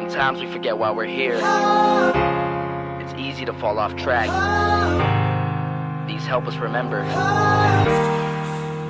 Sometimes we forget why we're here. It's easy to fall off track. These help us remember.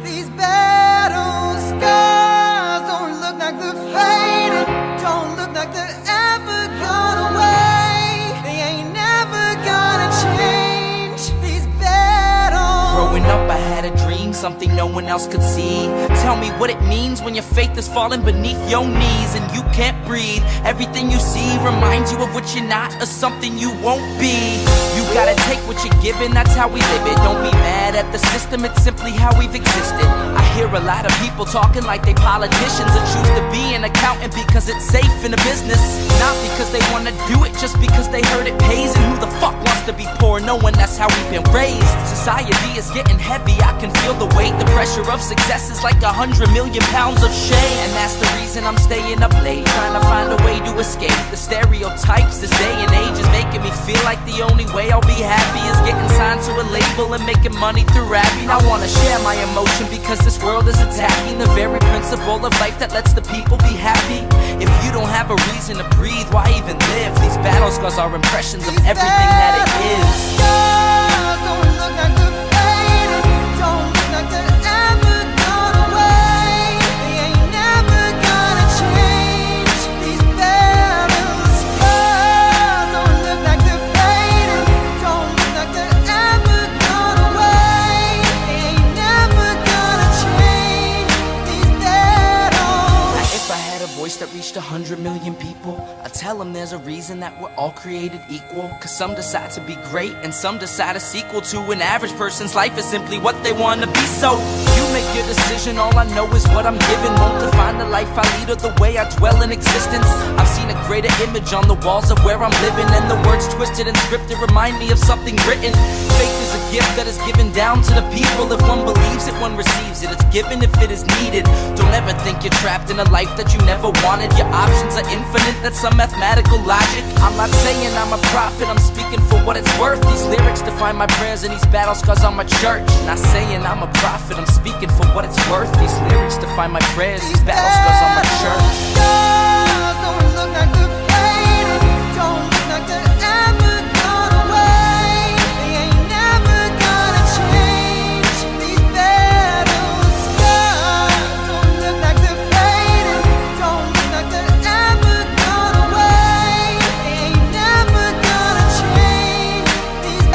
These battle scars don't look like they're faded, don't look like they're ever gone away. They ain't never gonna change. These battles. Growing up, I had a dream, something no one else could see. Tell me what it means when your faith is falling beneath your knees and you can't breathe. Everything you see reminds you of what you're not or something you won't be. You gotta take what you're given, that's how we live it. Don't be mad at the system, it's simply how we've existed. I hear a lot of people talking like they politicians or choose to be an accountant because it's safe in a business. Not because they wanna do it, just because they heard it pays. And who the fuck wants to be poor knowing that's how we've been raised? Society is getting heavy, I can feel the weight. The pressure of success is like 100 million pounds of shame. And that's the reason I'm staying up late, trying to find a way to escape the stereotypes this day and age is making me feel like the only way I'll be happy is getting signed to a label and making money through rapping. I wanna share my emotion because this world is attacking the very principle of life that lets the people be happy. If you don't have a reason to breathe, why even live? These battle scars are impressions of everything that it is. Scars don't look like they're faded, don't look like they're ever gone away. They ain't never gonna change. These battle scars don't look like they're faded, don't look like they're ever gone away. They ain't never gonna change. These battles. Now, if I had a voice that reached 100 million people, I'd tell them there's a reason that we're all created equal. Cause some decide to be great and some decide a sequel to an average person's life is simply what they want to be. So you make your decision, all I know is what I'm given. Won't define the life I lead or the way I dwell in existence. I've seen a greater image on the walls of where I'm living, and the words twisted and scripted remind me of something written. Faith is a gift that is given down to the people. If one believes it, one receives it. It's given if it is needed. Don't ever think you're trapped in a life that you never wanted. Your options are infinite, that's some mathematical logic. I'm not saying I'm a prophet, I'm speaking for what it's worth. These lyrics define my prayers and these battle scars on my church. Not saying I'm a prophet, I'm speaking for what it's worth. These lyrics define my prayers, these battle scars on my church. Scars don't look like they're faded, don't look like they're ever gone away. They ain't never gonna change. These battle scars don't look like they're faded, don't look like they're ever gone away. They ain't never gonna change. These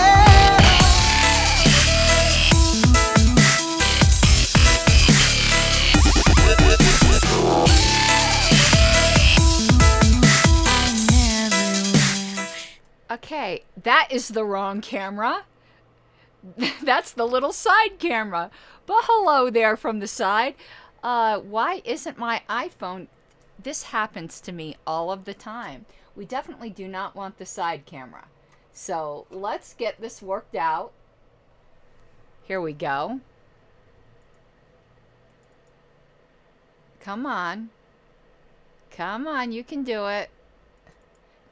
Okay, that is the wrong camera. That's the little side camera. But hello there from the side. Why isn't my iPhone? This happens to me all of the time. We definitely do not want the side camera. So let's get this worked out. Here we go. Come on. Come on, you can do it.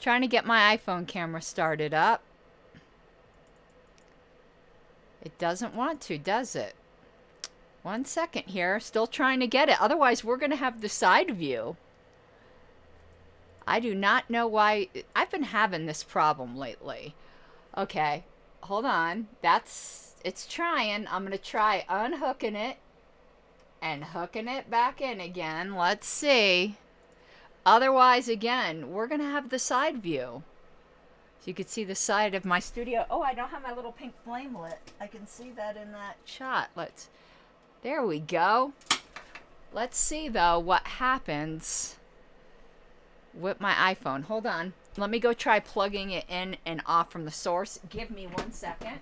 Trying to get my iPhone camera started up. It doesn't want to, does it? 1 second here. Still trying to get it. Otherwise, we're going to have the side view. I do not know why. I've been having this problem lately. Okay. Hold on. It's trying. I'm going to try unhooking it and hooking it back in again. Let's see. Otherwise, again, we're going to have the side view. So you can see the side of my studio. Oh, I don't have my little pink flame lit. I can see that in that shot. There we go. Let's see, though, what happens with my iPhone. Hold on. Let me go try plugging it in and off from the source. Give me 1 second.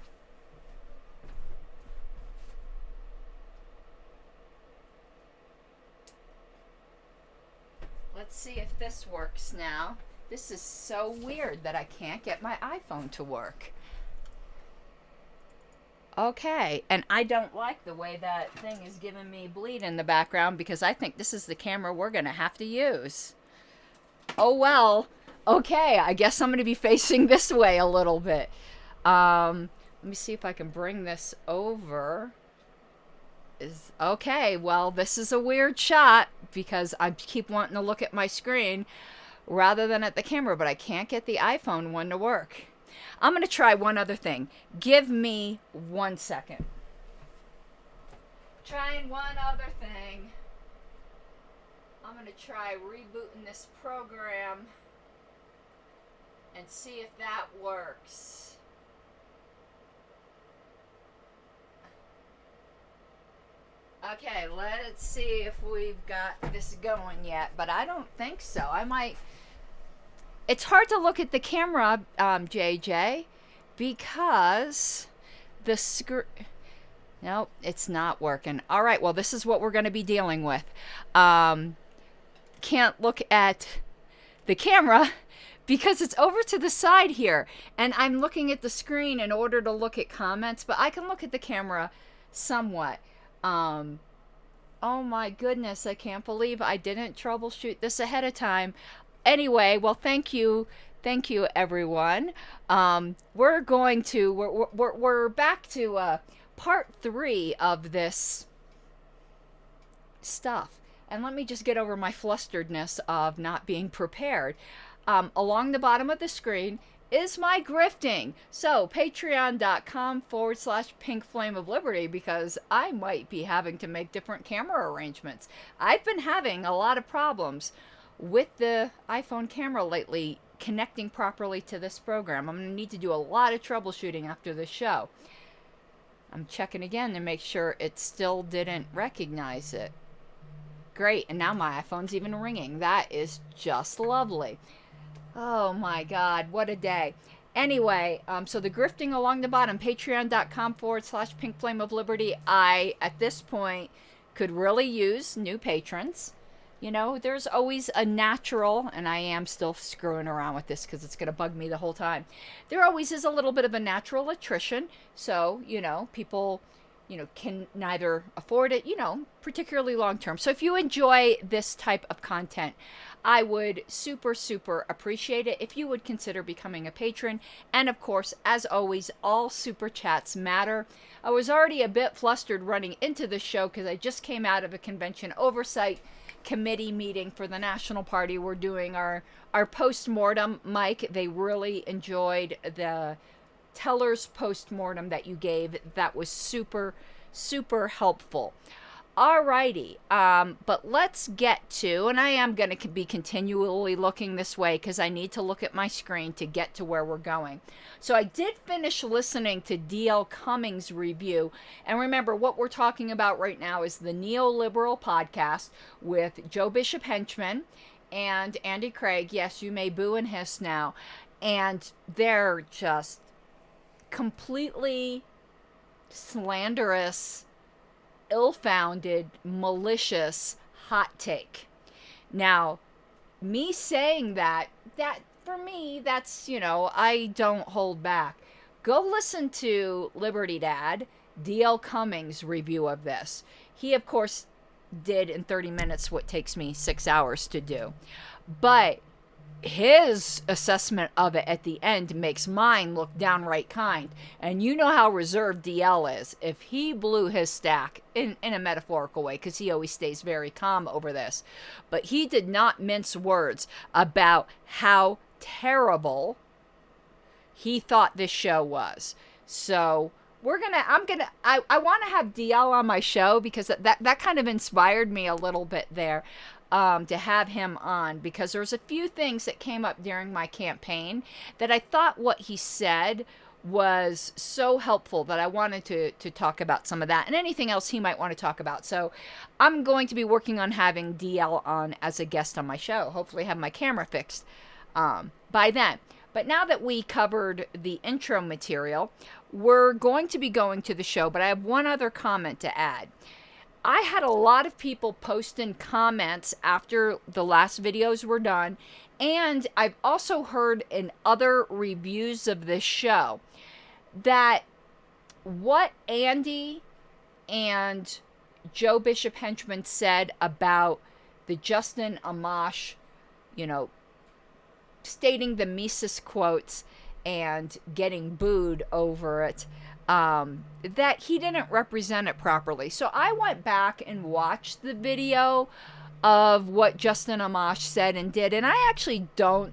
Let's see if this works now. This is so weird that I can't get my iPhone to work. Okay, and I don't like the way that thing is giving me bleed in the background because I think this is the camera we're going to have to use. Oh well. Okay, I guess I'm going to be facing this way a little bit. Let me see if I can bring this over. Okay, well, this is a weird shot because I keep wanting to look at my screen. rather than at the camera, but I can't get the iPhone one to work. I'm going to try one other thing. Give me 1 second. Trying one other thing. I'm going to try rebooting this program and see if that works. Okay, let's see if we've got this going yet, but I don't think so. I might... It's hard to look at the camera, JJ, because the screen... Nope, it's not working. All right, well, this is what we're going to be dealing with. Can't look at the camera because it's over to the side here, and I'm looking at the screen in order to look at comments, but I can look at the camera somewhat. Oh my goodness, I can't believe I didn't troubleshoot this ahead of time. Anyway, well, thank you everyone. We're going to we're back to part 3 of this stuff, and let me just get over my flusteredness of not being prepared. Along the bottom of the screen is my grifting. So patreon.com/pink flame of liberty, because I might be having to make different camera arrangements. I've been having a lot of problems with the iPhone camera lately connecting properly to this program. I'm going to need to do a lot of troubleshooting after this show. I'm checking again to make sure it still didn't recognize it. Great, and now my iPhone's even ringing. That is just lovely. Oh my God, what a day. Anyway, so the grifting along the bottom, patreon.com/pink flame of liberty. I, at this point, could really use new patrons. You know, there's always a natural, and I am still screwing around with this because it's going to bug me the whole time. There always is a little bit of a natural attrition. So, you know, people, you know, can neither afford it, you know, particularly long term. So if you enjoy this type of content, I would super appreciate it if you would consider becoming a patron. And of course, as always, all super chats matter. I was already a bit flustered running into the show because I just came out of a convention oversight committee meeting for the National Party. We're doing our post-mortem. Mike, they really enjoyed the teller's post-mortem that you gave. That was super helpful. Alrighty, but let's get to, and I am going to be continually looking this way because I need to look at my screen to get to where we're going. So I did finish listening to D.L. Cummings' review, and remember, what we're talking about right now is the Neoliberal podcast with Joe Bishop Henchman and Andy Craig. Yes, you may boo and hiss now, and they're just completely slanderous, ill-founded, malicious hot take. Now, me saying that for me, that's, you know, I don't hold back. Go listen to Liberty Dad, D.L. Cummings' review of this. He, of course, did in 30 minutes what takes me 6 hours to do. But his assessment of it at the end makes mine look downright kind. And you know how reserved DL is. If he blew his stack, in a metaphorical way, because he always stays very calm over this, but he did not mince words about how terrible he thought this show was. So I want to have DL on my show because that kind of inspired me a little bit there. To have him on, because there's a few things that came up during my campaign that I thought what he said was so helpful that I wanted to talk about some of that and anything else he might want to talk about. So I'm going to be working on having DL on as a guest on my show. Hopefully have my camera fixed by then. But now that we covered the intro material, we're going to be going to the show, but I have one other comment to add. I had a lot of people post in comments after the last videos were done, and I've also heard in other reviews of this show that what Andy and Joe Bishop Henchman said about the Justin Amash, you know, stating the Mises quotes and getting booed over it, that he didn't represent it properly. So I went back and watched the video of what Justin Amash said and did. And I actually don't,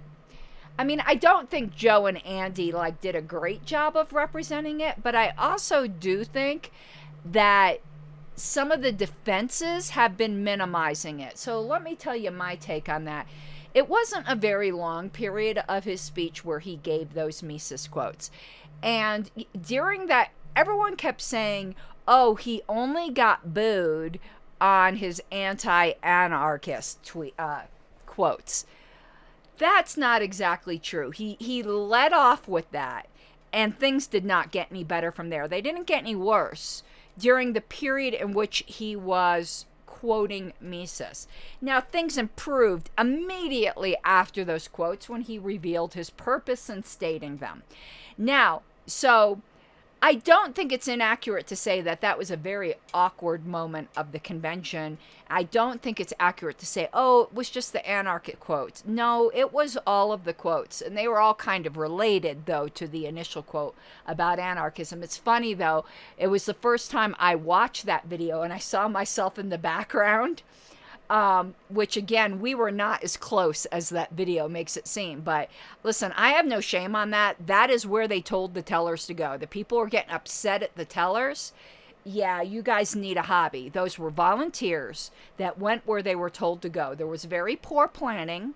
I don't think Joe and Andy like did a great job of representing it, but I also do think that some of the defenses have been minimizing it. So let me tell you my take on that. It wasn't a very long period of his speech where he gave those Mises quotes. And during that, everyone kept saying, oh, he only got booed on his anti-anarchist quotes. That's not exactly true. He led off with that, and things did not get any better from there. They didn't get any worse during the period in which he was quoting Mises. Now, things improved immediately after those quotes when he revealed his purpose in stating them. Now, so I don't think it's inaccurate to say that that was a very awkward moment of the convention. I don't think it's accurate to say, oh, it was just the anarchic quotes. No, it was all of the quotes, and they were all kind of related, though, to the initial quote about anarchism. It's funny, though, it was the first time I watched that video, and I saw myself in the background, which, again, we were not as close as that video makes it seem. But listen, I have no shame on that. That is where they told the tellers to go. The people were getting upset at the tellers. Yeah, you guys need a hobby. Those were volunteers that went where they were told to go. There was very poor planning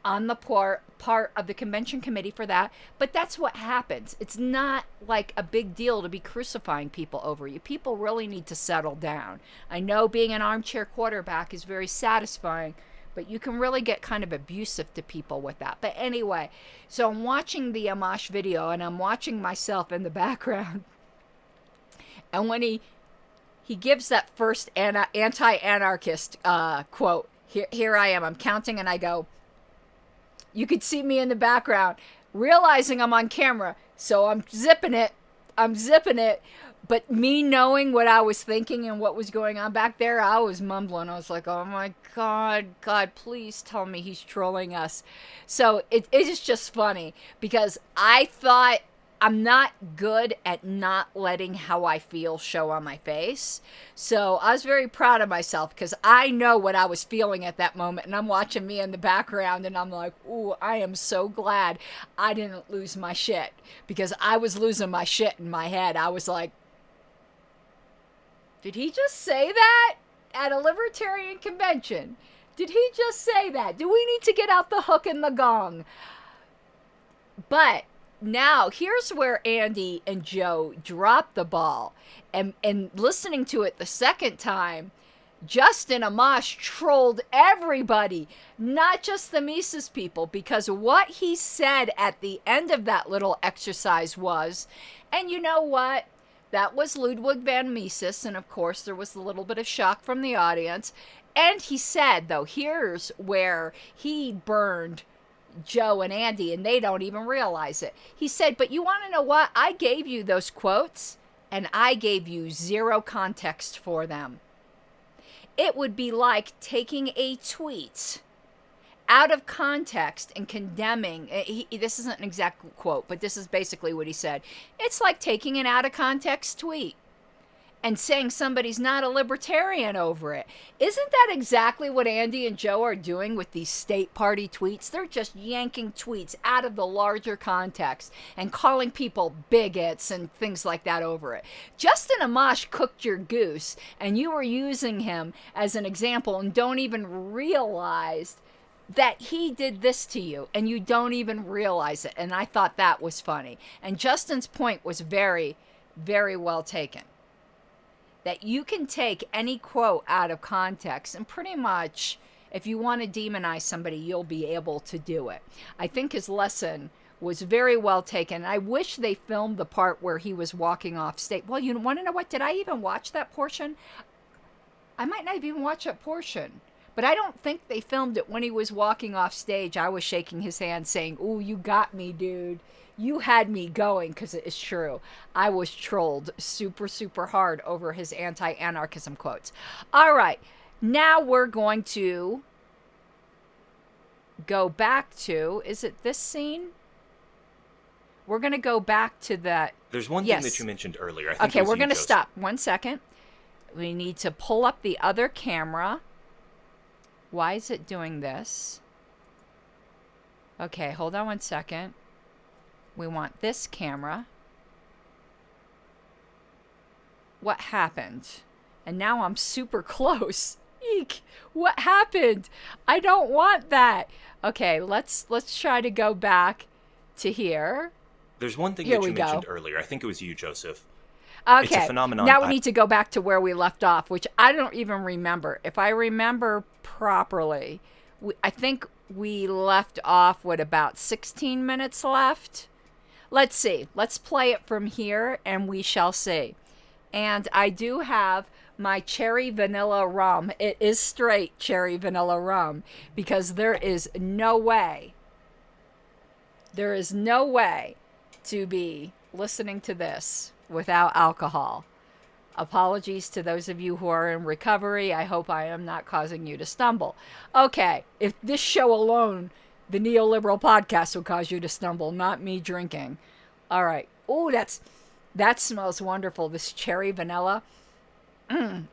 on the part of the convention committee for that, but that's what happens. It's not like a big deal to be crucifying people over. You people really need to settle down. I know being an armchair quarterback is very satisfying, but you can really get kind of abusive to people with that. But anyway, so I'm watching the Amash video, and I'm watching myself in the background, and when he gives that first anti-anarchist quote, here I am, I'm counting, and I go, you could see me in the background, realizing I'm on camera, so I'm zipping it, but me knowing what I was thinking and what was going on back there, I was mumbling. I was like, oh my God, please tell me he's trolling us. So it is just funny, because I thought, I'm not good at not letting how I feel show on my face. So I was very proud of myself, because I know what I was feeling at that moment. And I'm watching me in the background, and I'm like, ooh, I am so glad I didn't lose my shit, because I was losing my shit in my head. I was like, did he just say that at a libertarian convention? Did he just say that? Do we need to get out the hook and the gong? But now, here's where Andy and Joe dropped the ball. And listening to it the second time, Justin Amash trolled everybody, not just the Mises people, because what he said at the end of that little exercise was, and you know what? That was Ludwig van Mises, and of course there was a little bit of shock from the audience. And he said, though, here's where he burned Joe and Andy, and they don't even realize it. He said, but you want to know what? I gave you those quotes, and I gave you zero context for them. It would be like taking a tweet out of context and condemning. This isn't an exact quote, but this is basically what he said. It's like taking an out of context tweet and saying somebody's not a libertarian over it. Isn't that exactly what Andy and Joe are doing with these state party tweets? They're just yanking tweets out of the larger context and calling people bigots and things like that over it. Justin Amash cooked your goose, and you were using him as an example and don't even realize that he did this to you, and you don't even realize it. And I thought that was funny. And Justin's point was very, very well taken. That you can take any quote out of context, and pretty much, if you want to demonize somebody, you'll be able to do it. I think his lesson was very well taken. I wish they filmed the part where he was walking off stage. Well, you want to know what? Did I even watch that portion? I might not have even watched that portion. But I don't think they filmed it when he was walking off stage. I was shaking his hand saying, ooh, you got me, dude. You had me going, because it is true. I was trolled super, super hard over his anti-anarchism quotes. All right. Now we're going to go back to, is it this scene? We're going to go back to that. There's one thing that you mentioned earlier. I think okay, we're going to stop. 1 second. We need to pull up the other camera. Why is it doing this? Okay, hold on one second. We want this camera. What happened? And now I'm super close. Eek! What happened? I don't want that. Okay, let's try to go back to here. There's one thing Here that we you go. mentioned earlier. I think it was you, Joseph. Okay, It's a phenomenon now we need to go back to where we left off, which I don't even remember. If I remember properly, I think we left off with about 16 minutes left. Let's see. Let's play it from here, and we shall see. And I do have my cherry vanilla rum. It is straight cherry vanilla rum, because there is no way to be listening to this without alcohol. Apologies to those of you who are in recovery. I hope I am not causing you to stumble. Okay, if this show alone, the Neoliberal podcast, will cause you to stumble, not me drinking. All right. Oh, that smells wonderful. This cherry vanilla.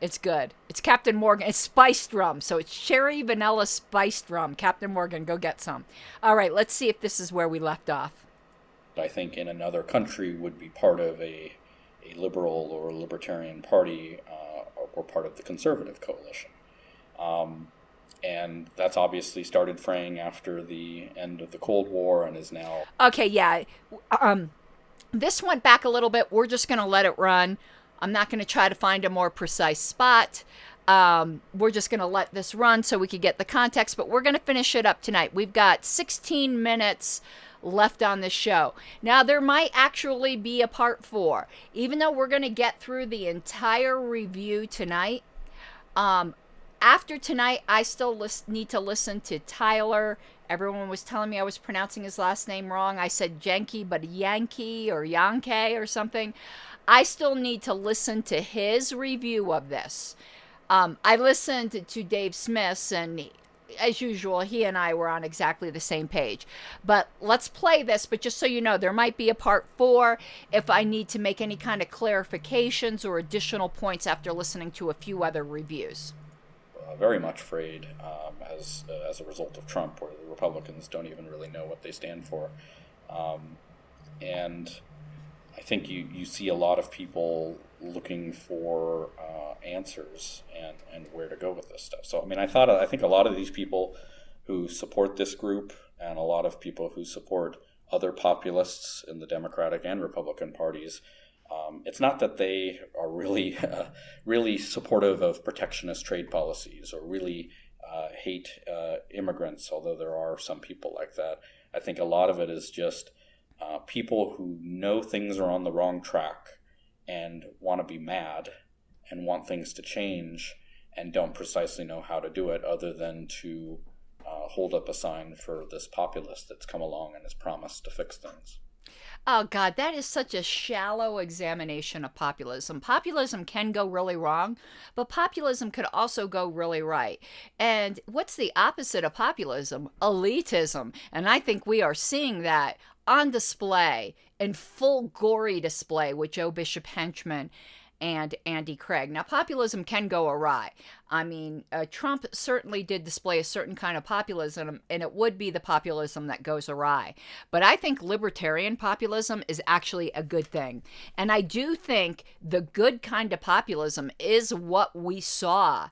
It's good. It's Captain Morgan. It's spiced rum. So it's cherry vanilla spiced rum. Captain Morgan, go get some. All right, let's see if this is where we left off. I think in another country would be part of a liberal or libertarian party or part of the conservative coalition. And that's obviously started fraying after the end of the Cold War and is now... Okay, yeah. This went back a little bit. We're just going to let it run. I'm not going to try to find a more precise spot. We're just going to let this run so we can get the context, but we're going to finish it up tonight. We've got 16 minutes left on the show. Now, there might actually be a part 4. Even though we're going to get through the entire review tonight, after tonight, I still need to listen to Tyler. Everyone was telling me I was pronouncing his last name wrong. I said Yankee, but Yankee or Yankee or something. I still need to listen to his review of this. I listened to Dave Smith's, and as usual, he and I were on exactly the same page. But let's play this, but just so you know, there might be a part 4 if I need to make any kind of clarifications or additional points after listening to a few other reviews. Very much frayed as a result of Trump, where the Republicans don't even really know what they stand for. And I think you see a lot of people looking for answers and where to go with this stuff. So, I mean, I think a lot of these people who support this group and a lot of people who support other populists in the Democratic and Republican parties, it's not that they are really supportive of protectionist trade policies or really hate immigrants, although there are some people like that. I think a lot of it is just people who know things are on the wrong track and want to be mad and want things to change and don't precisely know how to do it other than to hold up a sign for this populist that's come along and has promised to fix things. Oh, God, that is such a shallow examination of populism. Populism can go really wrong, but populism could also go really right. And what's the opposite of populism? Elitism. And I think we are seeing that on display, in full gory display with Joe Bishop Henchman and Andy Craig. Now, populism can go awry. I mean, Trump certainly did display a certain kind of populism, and it would be the populism that goes awry. But I think libertarian populism is actually a good thing. And I do think the good kind of populism is what we saw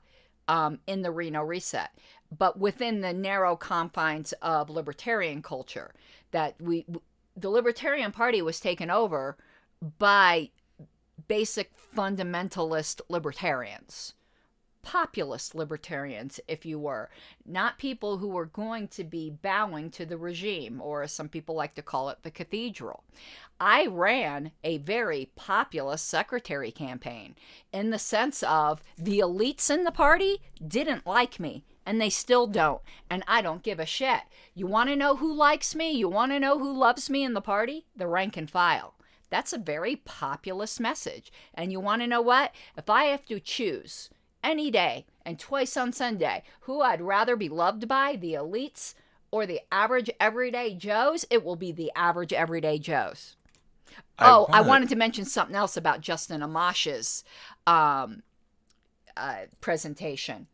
in the Reno Reset, but within the narrow confines of libertarian culture. That the Libertarian Party was taken over by basic fundamentalist libertarians, populist libertarians, if you were, not people who were going to be bowing to the regime, or as some people like to call it, the cathedral. I ran a very populist secretary campaign in the sense of the elites in the party didn't like me. And they still don't. And I don't give a shit. You want to know who likes me? You want to know who loves me in the party? The rank and file. That's a very populist message. And you want to know what? If I have to choose any day and twice on Sunday who I'd rather be loved by, the elites or the average everyday Joes, it will be the average everyday Joes. I wanted to mention something else about Justin Amash's presentation.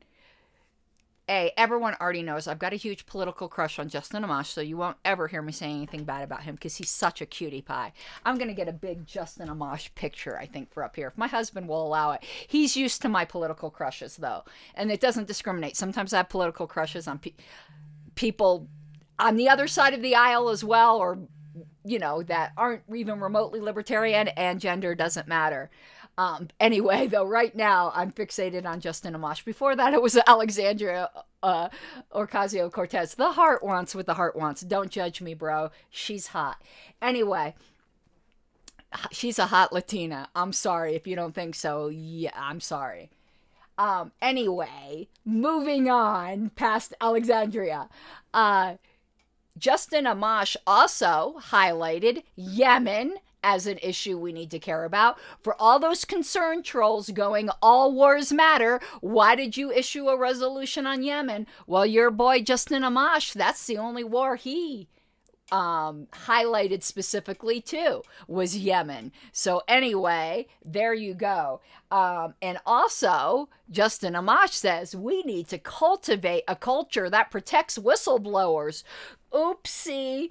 Everyone already knows I've got a huge political crush on Justin Amash, so you won't ever hear me saying anything bad about him because he's such a cutie pie. I'm going to get a big Justin Amash picture, I think, for up here, if my husband will allow it. He's used to my political crushes, though, and it doesn't discriminate. Sometimes I have political crushes on people on the other side of the aisle as well, or, you know, that aren't even remotely libertarian, and gender doesn't matter. Anyway, though, right now I'm fixated on Justin Amash. Before that, it was Alexandria Ocasio-Cortez. The heart wants what the heart wants. Don't judge me, bro. She's hot. Anyway, she's a hot Latina. I'm sorry if you don't think so. Yeah, I'm sorry. Anyway, moving on past Alexandria. Justin Amash also highlighted Yemen as an issue we need to care about. For all those concerned trolls going, all wars matter, why did you issue a resolution on Yemen? Well, your boy Justin Amash, that's the only war he highlighted specifically too, was Yemen. So anyway, there you go. And also, Justin Amash says we need to cultivate a culture that protects whistleblowers. Oopsie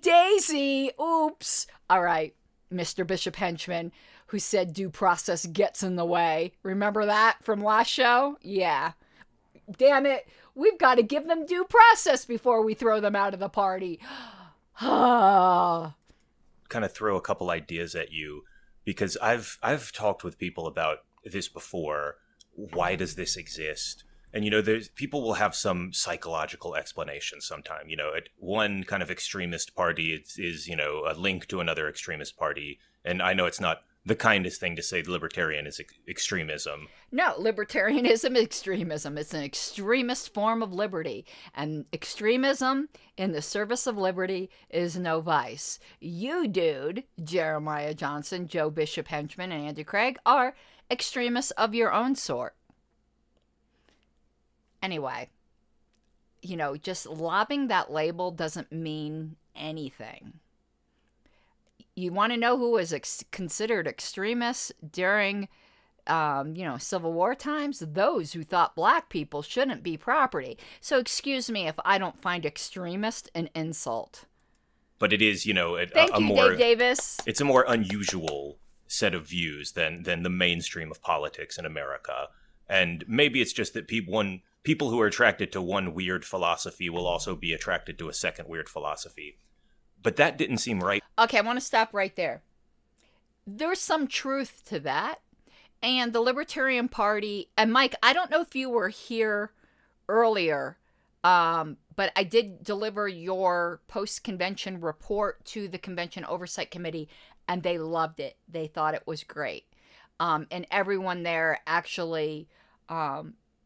daisy, oops. All right, Mr. Bishop Henchman, who said due process gets in the way. Remember that from last show? Yeah. Damn it. We've got to give them due process before we throw them out of the party. Kind of throw a couple ideas at you, because I've talked with people about this before. Why does this exist? And, you know, there's people will have some psychological explanation sometime. You know, one kind of extremist party is, you know, a link to another extremist party. And I know it's not the kindest thing to say libertarian is extremism. No, libertarianism is extremism. It's an extremist form of liberty. And extremism in the service of liberty is no vice. You, dude, Jeremiah Johnson, Joe Bishop Henchman, and Andy Craig are extremists of your own sort. Anyway, you know, just lobbing that label doesn't mean anything. You want to know who was considered extremists during, Civil War times? Those who thought black people shouldn't be property. So excuse me if I don't find extremist an insult. But it is, you know, Thank you, Dave Davis. It's a more unusual set of views than the mainstream of politics in America. And maybe it's just that people who are attracted to one weird philosophy will also be attracted to a second weird philosophy. But that didn't seem right. Okay, I want to stop right there. There's some truth to that. And the Libertarian Party, and Mike, I don't know if you were here earlier, but I did deliver your post-convention report to the Convention Oversight Committee, and they loved it. They thought it was great. And everyone there actually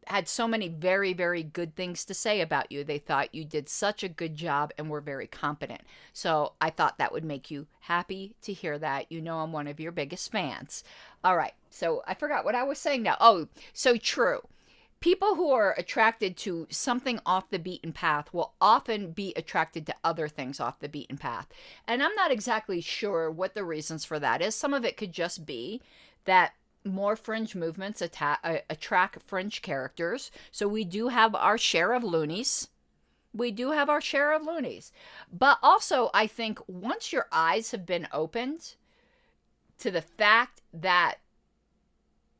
had so many very, very good things to say about you. They thought you did such a good job and were very competent. So I thought that would make you happy to hear that. You know I'm one of your biggest fans. All right, so I forgot what I was saying now. Oh, so true. People who are attracted to something off the beaten path will often be attracted to other things off the beaten path. And I'm not exactly sure what the reasons for that is. Some of it could just be that more fringe movements attract fringe characters. So we do have our share of loonies. But also, I think once your eyes have been opened to the fact that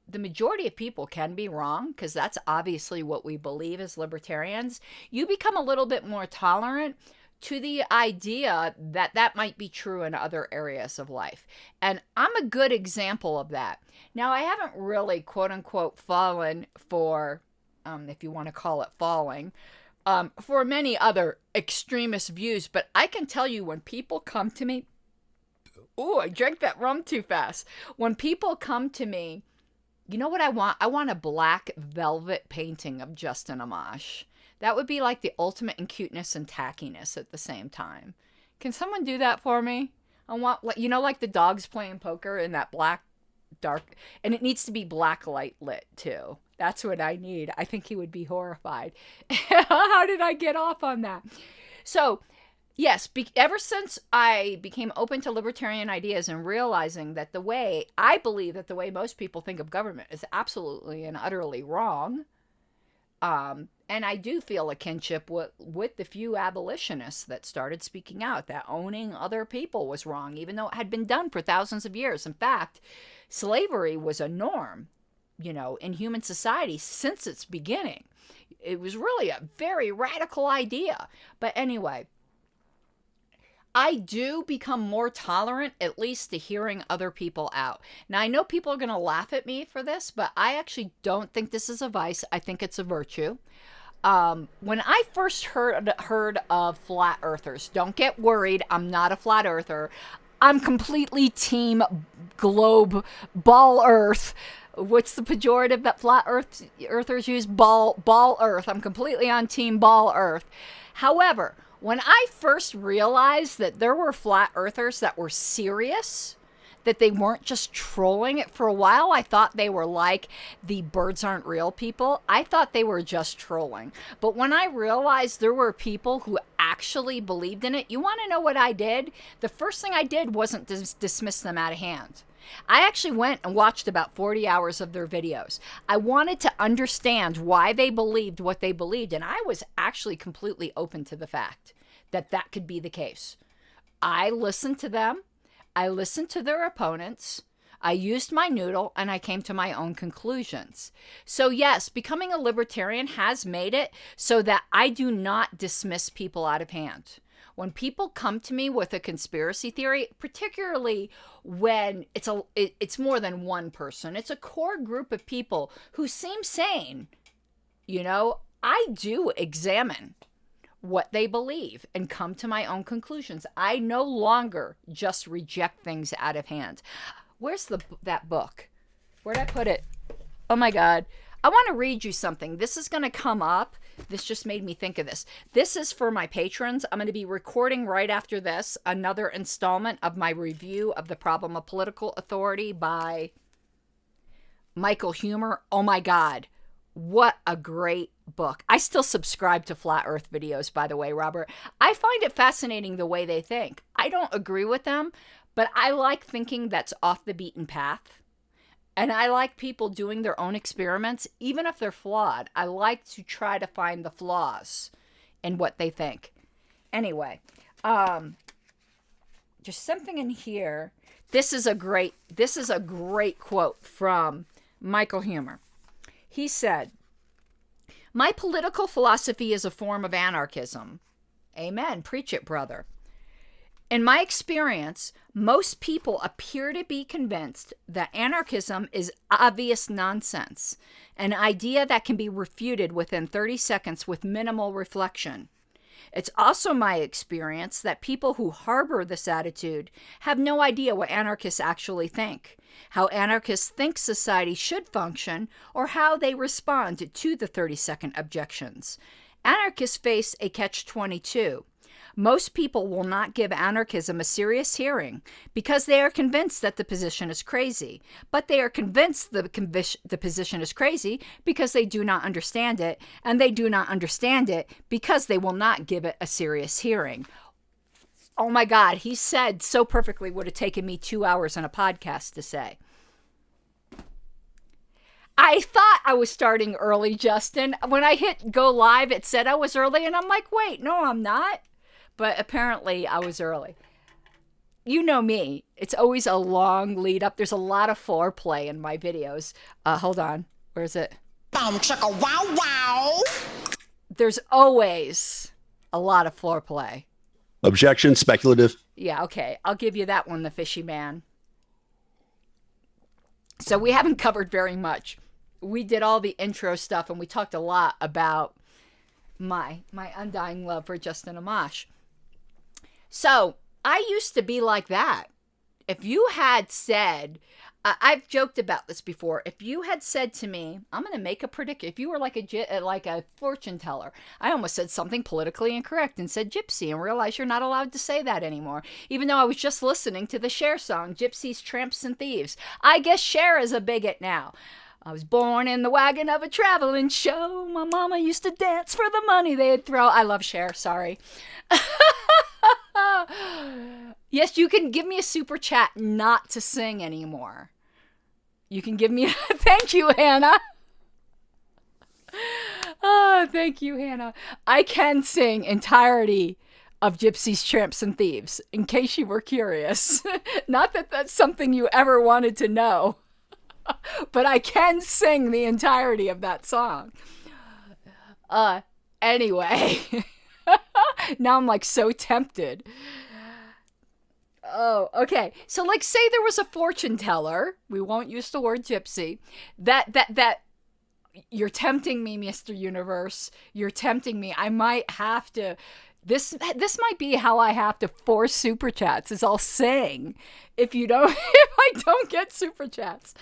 the majority of people can be wrong, because that's obviously what we believe as libertarians, you become a little bit more tolerant to the idea that that might be true in other areas of life. And I'm a good example of that. Now, I haven't really, quote unquote, fallen for, if you want to call it falling, for many other extremist views, but I can tell you when people come to me, ooh, I drank that rum too fast. When people come to me, you know what I want? I want a black velvet painting of Justin Amash. That would be like the ultimate in cuteness and tackiness at the same time. Can someone do that for me? I want, you know, like the dogs playing poker in that black, dark, and it needs to be black light lit too. That's what I need. I think he would be horrified. How did I get off on that? So, yes, ever since I became open to libertarian ideas and realizing that I believe that the way most people think of government is absolutely and utterly wrong, And I do feel a kinship with the few abolitionists that started speaking out that owning other people was wrong, even though it had been done for thousands of years. In fact, slavery was a norm, in human society since its beginning. It was really a very radical idea. But anyway, I do become more tolerant, at least to hearing other people out. Now, I know people are going to laugh at me for this, but I actually don't think this is a vice. I think it's a virtue. When I first heard of flat earthers, don't get worried, I'm not a flat earther. I'm completely team globe, ball earth. What's the pejorative that flat earthers use? Ball earth. I'm completely on team ball earth. However, when I first realized that there were flat earthers that were serious, that they weren't just trolling it for a while, I thought they were like the birds aren't real people. I thought they were just trolling. But when I realized there were people who actually believed in it, you want to know what I did? The first thing I did wasn't dismiss them out of hand. I actually went and watched about 40 hours of their videos. I wanted to understand why they believed what they believed, and I was actually completely open to the fact that that could be the case. I listened to them. I listened to their opponents. I used my noodle, and I came to my own conclusions. So yes, becoming a libertarian has made it so that I do not dismiss people out of hand. When people come to me with a conspiracy theory, particularly when it's more than one person, it's a core group of people who seem sane, I do examine what they believe and come to my own conclusions. I no longer just reject things out of hand. Where's that book? Where'd I put it? Oh my God. I want to read you something. This is going to come up. This just made me think of this. This is for my patrons. I'm going to be recording right after this another installment of my review of The Problem of Political Authority by Michael Huemer. Oh my God. What a great book. I still subscribe to Flat Earth videos, by the way, Robert. I find it fascinating the way they think. I don't agree with them, but I like thinking that's off the beaten path. And I like people doing their own experiments, even if they're flawed. I like to try to find the flaws in what they think. Anyway, just something in here. This is a great quote from Michael Huemer. He said, "My political philosophy is a form of anarchism." Amen. Preach it, brother. "In my experience, most people appear to be convinced that anarchism is obvious nonsense, an idea that can be refuted within 30 seconds with minimal reflection. It's also my experience that people who harbor this attitude have no idea what anarchists actually think, how anarchists think society should function, or how they respond to the 30-second objections. Anarchists face a catch-22. Most people will not give anarchism a serious hearing because they are convinced that the position is crazy. But they are convinced the position is crazy because they do not understand it, and they do not understand it because they will not give it a serious hearing." Oh my God, he said so perfectly would have taken me 2 hours on a podcast to say. I thought I was starting early, Justin. When I hit go live, it said I was early, and I'm like, wait, no, I'm not. But apparently I was early. You know me. It's always a long lead up. There's a lot of foreplay in my videos. Hold on. Where is it? Boom, chicka, wow, wow. There's always a lot of foreplay. Objection, speculative. Yeah, okay. I'll give you that one, the fishy man. So we haven't covered very much. We did all the intro stuff, and we talked a lot about my undying love for Justin Amash. So I used to be like that. If you had said, I've joked about this before. If you had said to me, I'm going to make a prediction. If you were like a fortune teller, I almost said something politically incorrect and said gypsy and realized you're not allowed to say that anymore. Even though I was just listening to the Cher song, Gypsies, Tramps, and Thieves. I guess Cher is a bigot now. I was born in the wagon of a traveling show. My mama used to dance for the money they'd throw. I love Cher, sorry. Yes, you can give me a super chat not to sing anymore. You can give me thank you, Hannah. Oh, thank you, Hannah. I can sing entirety of Gypsies, Tramps, and Thieves, in case you were curious. Not that that's something you ever wanted to know, but I can sing the entirety of that song. Anyway, now I'm like so tempted. Oh, okay. So like say there was a fortune teller, we won't use the word gypsy, that you're tempting me, Mr. Universe. You're tempting me. I might have to this might be how I have to force super chats is I'll sing if I don't get super chats.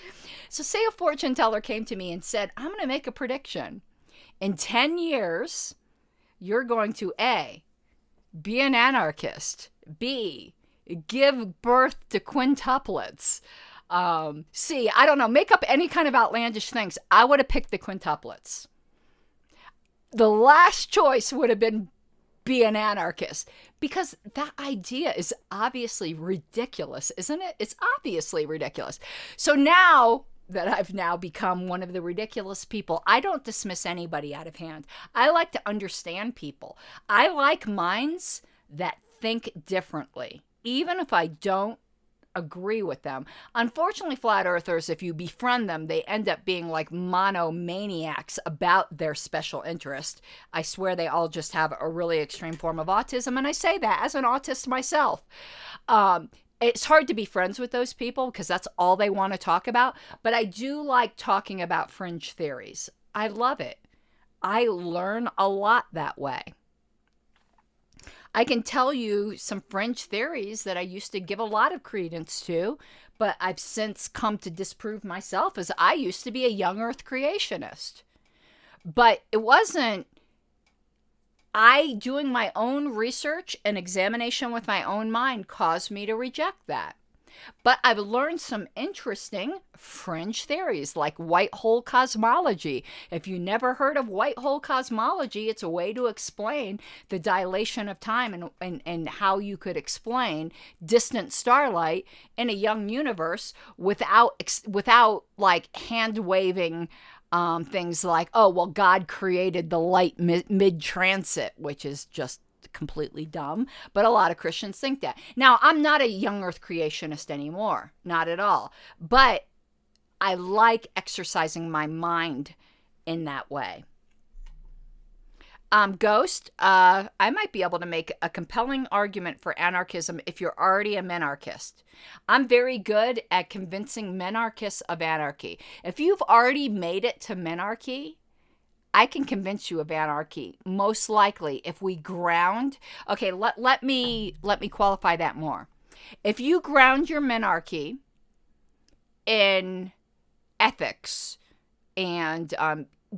So say a fortune teller came to me and said, "I'm going to make a prediction. In 10 years, you're going to A, be an anarchist, B, give birth to quintuplets, C, I don't know, make up any kind of outlandish things." I would have picked the quintuplets. The last choice would have been be an anarchist, because that idea is obviously ridiculous, isn't it? It's obviously ridiculous. So now that I've now become one of the ridiculous people, I don't dismiss anybody out of hand. I like to understand people. I like minds that think differently, even if I don't agree with them. Unfortunately, flat earthers, if you befriend them, they end up being like monomaniacs about their special interest. I swear they all just have a really extreme form of autism, and I say that as an autist myself. It's hard to be friends with those people because that's all they want to talk about, but I do like talking about fringe theories. I love it. I learn a lot that way. I can tell you some fringe theories that I used to give a lot of credence to, but I've since come to disprove myself, as I used to be a young earth creationist. But it wasn't doing my own research and examination with my own mind caused me to reject that. But I've learned some interesting fringe theories like white hole cosmology. If you never heard of white hole cosmology, it's a way to explain the dilation of time and how you could explain distant starlight in a young universe without like hand waving things like, oh, well, God created the light mid-transit, which is just completely dumb, but a lot of Christians think that. Now, I'm not a young earth creationist anymore, not at all, but I like exercising my mind in that way. Ghost, I might be able to make a compelling argument for anarchism if you're already a menarchist. I'm very good at convincing menarchists of anarchy. If you've already made it to menarchy, I can convince you of anarchy, most likely, if we ground. Okay, let me qualify that more. If you ground your menarchy in ethics and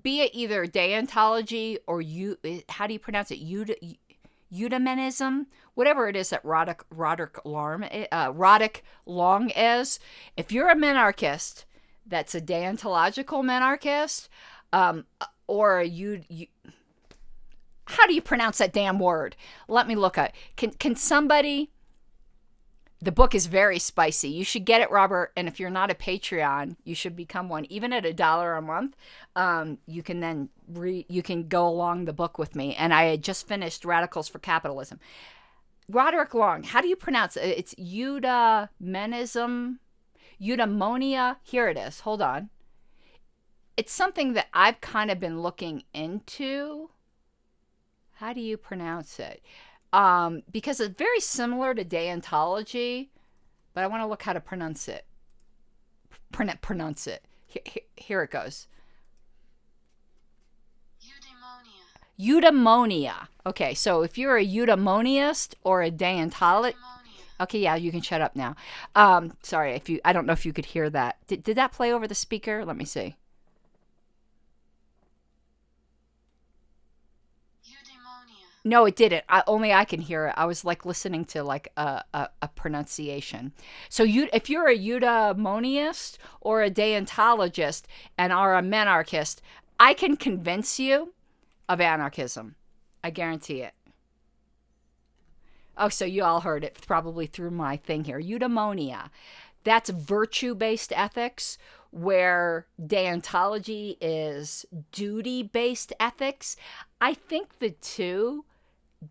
be it either deontology or how do you pronounce it? Eudaimonism, whatever it is that Roderick Long is. If you're a menarchist that's a deontological menarchist, or how do you pronounce that damn word? Let me look at it. Can somebody, the book is very spicy. You should get it, Robert. And if you're not a Patreon, you should become one. Even at $1 a month, you can then you can go along the book with me. And I had just finished Radicals for Capitalism. Roderick Long, how do you pronounce it? It's eudaimonism, eudaimonia. Here it is. Hold on. It's something that I've kind of been looking into. How do you pronounce it? Because it's very similar to deontology, but I want to look how to pronounce it. Pronounce it. Here it goes. Eudaimonia. Okay, so if you're a eudaimoniast or a deontologist, okay, yeah, you can shut up now. Sorry, I don't know if you could hear that. Did that play over the speaker? Let me see. No, it didn't. Only I can hear it. I was like listening to like a pronunciation. So if you're a eudaimoniast or a deontologist and are a menarchist, I can convince you of anarchism. I guarantee it. Oh, so you all heard it probably through my thing here. Eudaimonia. That's virtue-based ethics where deontology is duty-based ethics. I think the two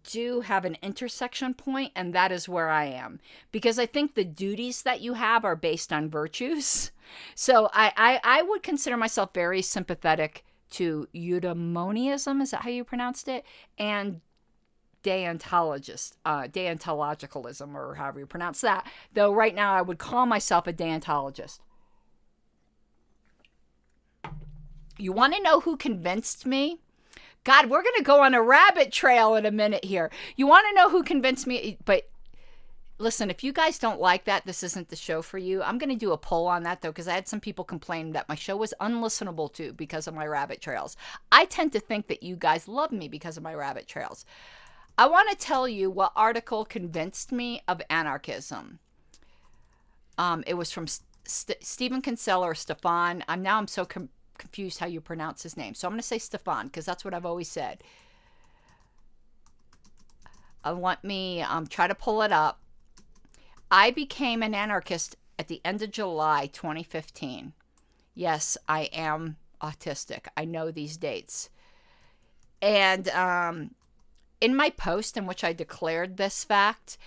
do have an intersection point, and that is where I am. Because I think the duties that you have are based on virtues. So I would consider myself very sympathetic to eudaimonism, is that how you pronounced it? And deontologicalism, or however you pronounce that. Though right now I would call myself a deontologist. You want to know who convinced me? God, we're going to go on a rabbit trail in a minute here. You want to know who convinced me? But listen, if you guys don't like that, this isn't the show for you. I'm going to do a poll on that, though, because I had some people complain that my show was unlistenable to because of my rabbit trails. I tend to think that you guys love me because of my rabbit trails. I want to tell you what article convinced me of anarchism. It was from Stephen Kinsella or Stefan. I'm so confused how you pronounce his name. So I'm going to say Stefan because that's what I've always said. Let me try to pull it up. I became an anarchist at the end of July 2015. Yes, I am autistic. I know these dates. And in my post in which I declared this fact,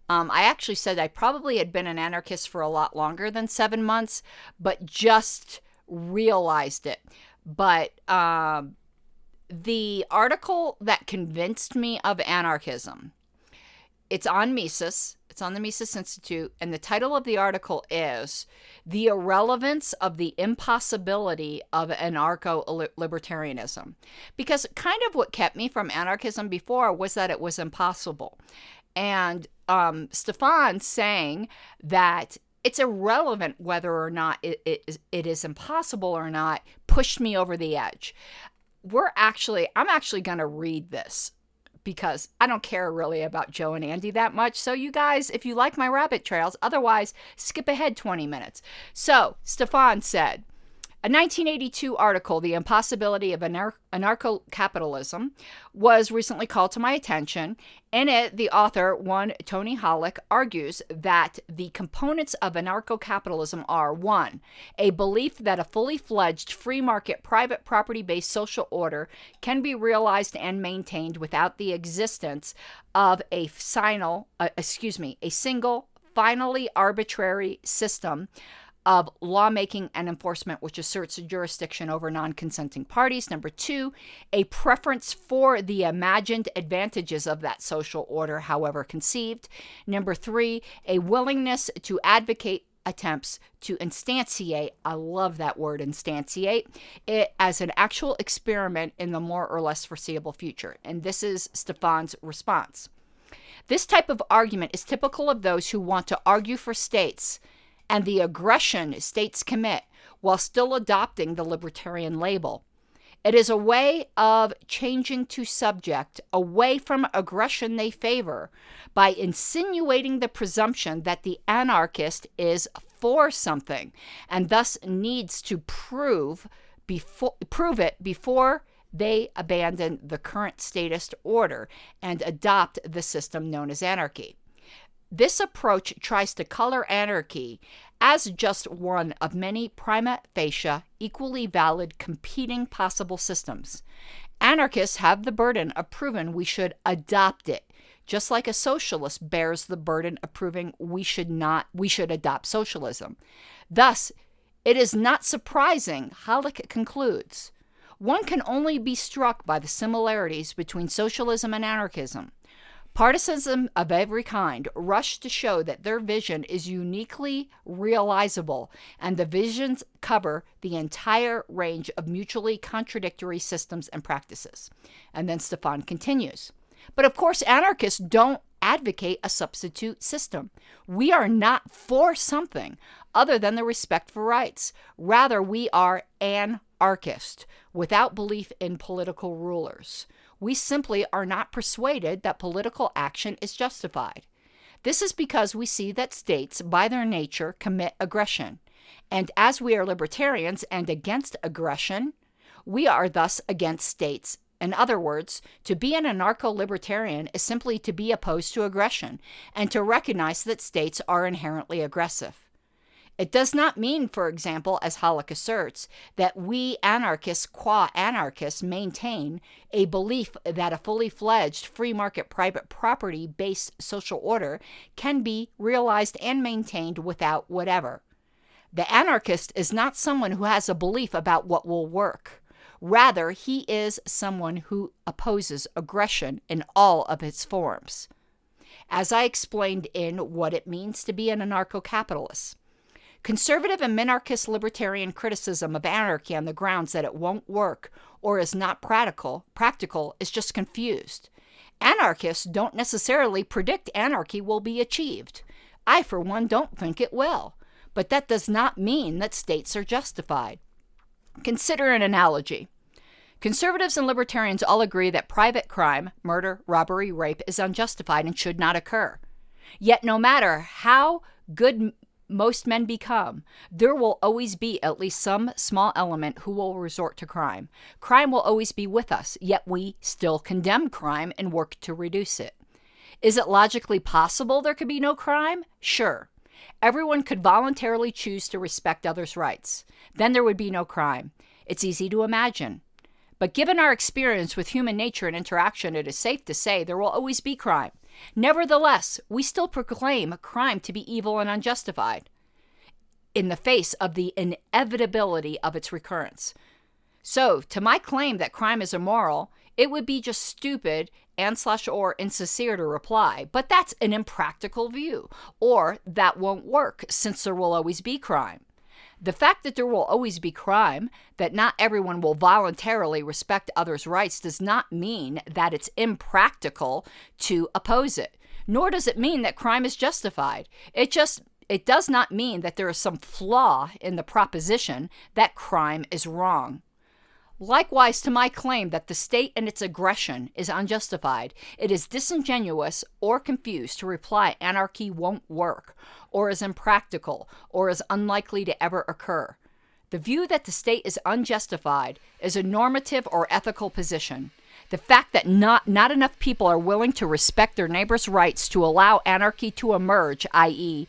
I actually said I probably had been an anarchist for a lot longer than 7 months, but just realized it. But the article that convinced me of anarchism, it's on Mises. It's on the Mises Institute, and the title of the article is The Irrelevance of the Impossibility of Anarcho-Libertarianism. Because kind of what kept me from anarchism before was that it was impossible. And Stefan saying that it's irrelevant whether or not it is impossible or not pushed me over the edge. I'm actually going to read this because I don't care really about Joe and Andy that much. So you guys, if you like my rabbit trails, otherwise skip ahead 20 minutes. So Stefan said, a 1982 article, The Impossibility of Anarcho-Capitalism, was recently called to my attention. In it, the author, one Tony Hollick, argues that the components of anarcho-capitalism are 1. A belief that a fully fledged free market private property-based social order can be realized and maintained without the existence of a single, finally arbitrary system of lawmaking and enforcement which asserts jurisdiction over non-consenting parties. Number 2, a preference for the imagined advantages of that social order, however conceived. Number 3, a willingness to advocate attempts to instantiate, I love that word, instantiate, it as an actual experiment in the more or less foreseeable future. And this is Stefan's response. This type of argument is typical of those who want to argue for states and the aggression states commit while still adopting the libertarian label. It is a way of changing to subject away from aggression they favor by insinuating the presumption that the anarchist is for something and thus needs to prove it before they abandon the current statist order and adopt the system known as anarchy. This approach tries to color anarchy as just one of many prima facie, equally valid, competing possible systems. Anarchists have the burden of proving we should adopt it, just like a socialist bears the burden of proving we should adopt socialism. Thus, it is not surprising, Hollick concludes, one can only be struck by the similarities between socialism and anarchism. Partisans of every kind rush to show that their vision is uniquely realizable, and the visions cover the entire range of mutually contradictory systems and practices. And then Stefan continues. But of course, anarchists don't advocate a substitute system. We are not for something other than the respect for rights. Rather, we are anarchist, without belief in political rulers. We simply are not persuaded that political action is justified. This is because we see that states, by their nature, commit aggression. And as we are libertarians and against aggression, we are thus against states. In other words, to be an anarcho-libertarian is simply to be opposed to aggression and to recognize that states are inherently aggressive. It does not mean, for example, as Halleck asserts, that we anarchists, qua anarchists, maintain a belief that a fully fledged free market private property based social order can be realized and maintained without whatever. The anarchist is not someone who has a belief about what will work. Rather, he is someone who opposes aggression in all of its forms. As I explained in What It Means to Be an Anarcho-Capitalist, conservative and minarchist libertarian criticism of anarchy on the grounds that it won't work or is not practical is just confused. Anarchists don't necessarily predict anarchy will be achieved. I, for one, don't think it will. But that does not mean that states are justified. Consider an analogy. Conservatives and libertarians all agree that private crime, murder, robbery, rape, is unjustified and should not occur. Yet no matter how good most men become, there will always be at least some small element who will resort to crime. Crime will always be with us, yet we still condemn crime and work to reduce it. Is it logically possible there could be no crime? Sure. Everyone could voluntarily choose to respect others' rights. Then there would be no crime. It's easy to imagine. But given our experience with human nature and interaction, it is safe to say there will always be crime. Nevertheless, we still proclaim crime to be evil and unjustified in the face of the inevitability of its recurrence. So, to my claim that crime is immoral, it would be just stupid and/or insincere to reply, but that's an impractical view, or that won't work since there will always be crime. The fact that there will always be crime, that not everyone will voluntarily respect others' rights, does not mean that it's impractical to oppose it, nor does it mean that crime is justified. It does not mean that there is some flaw in the proposition that crime is wrong. Likewise, to my claim that the state and its aggression is unjustified, it is disingenuous or confused to reply anarchy won't work, or is impractical, or is unlikely to ever occur. The view that the state is unjustified is a normative or ethical position. The fact that not enough people are willing to respect their neighbors' rights to allow anarchy to emerge, i.e.,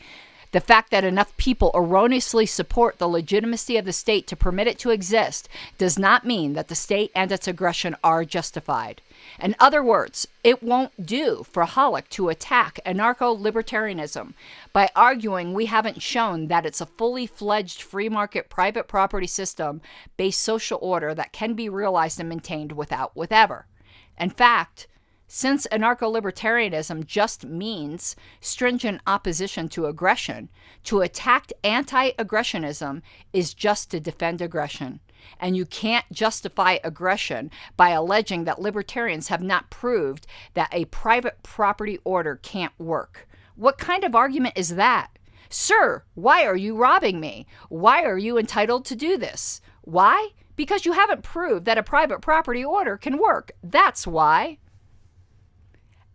the fact that enough people erroneously support the legitimacy of the state to permit it to exist, does not mean that the state and its aggression are justified. In other words, it won't do for Halleck to attack anarcho-libertarianism by arguing we haven't shown that it's a fully fledged free market private property system based social order that can be realized and maintained without whatever. In fact, since anarcho-libertarianism just means stringent opposition to aggression, to attack anti-aggressionism is just to defend aggression. And you can't justify aggression by alleging that libertarians have not proved that a private property order can't work. What kind of argument is that? Sir, why are you robbing me? Why are you entitled to do this? Why? Because you haven't proved that a private property order can work. That's why.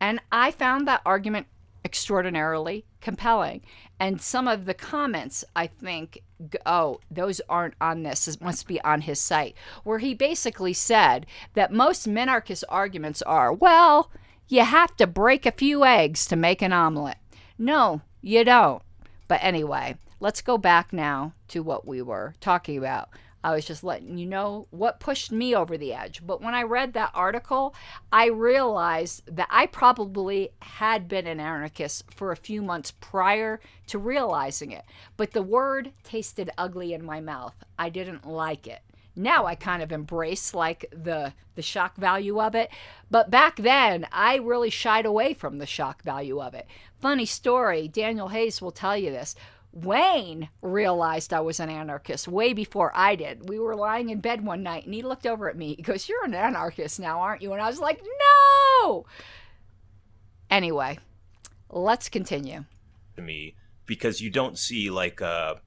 And I found that argument extraordinarily compelling. And some of the comments, I think, oh, those aren't on this, it must be on his site, where he basically said that most minarchist arguments are, well, you have to break a few eggs to make an omelet. No, you don't. But anyway, let's go back now to what we were talking about. I was just letting you know what pushed me over the edge. But when I read that article, I realized that I probably had been an anarchist for a few months prior to realizing it. But the word tasted ugly in my mouth. I didn't like it. Now I kind of embrace like the shock value of it. But back then, I really shied away from the shock value of it. Funny story, Daniel Hayes will tell you this. Wayne realized I was an anarchist way before I did. We were lying in bed one night and he looked over at me. He goes, "You're an anarchist now, aren't you?" And I was like, no! Anyway, let's continue. To me, because you don't see like a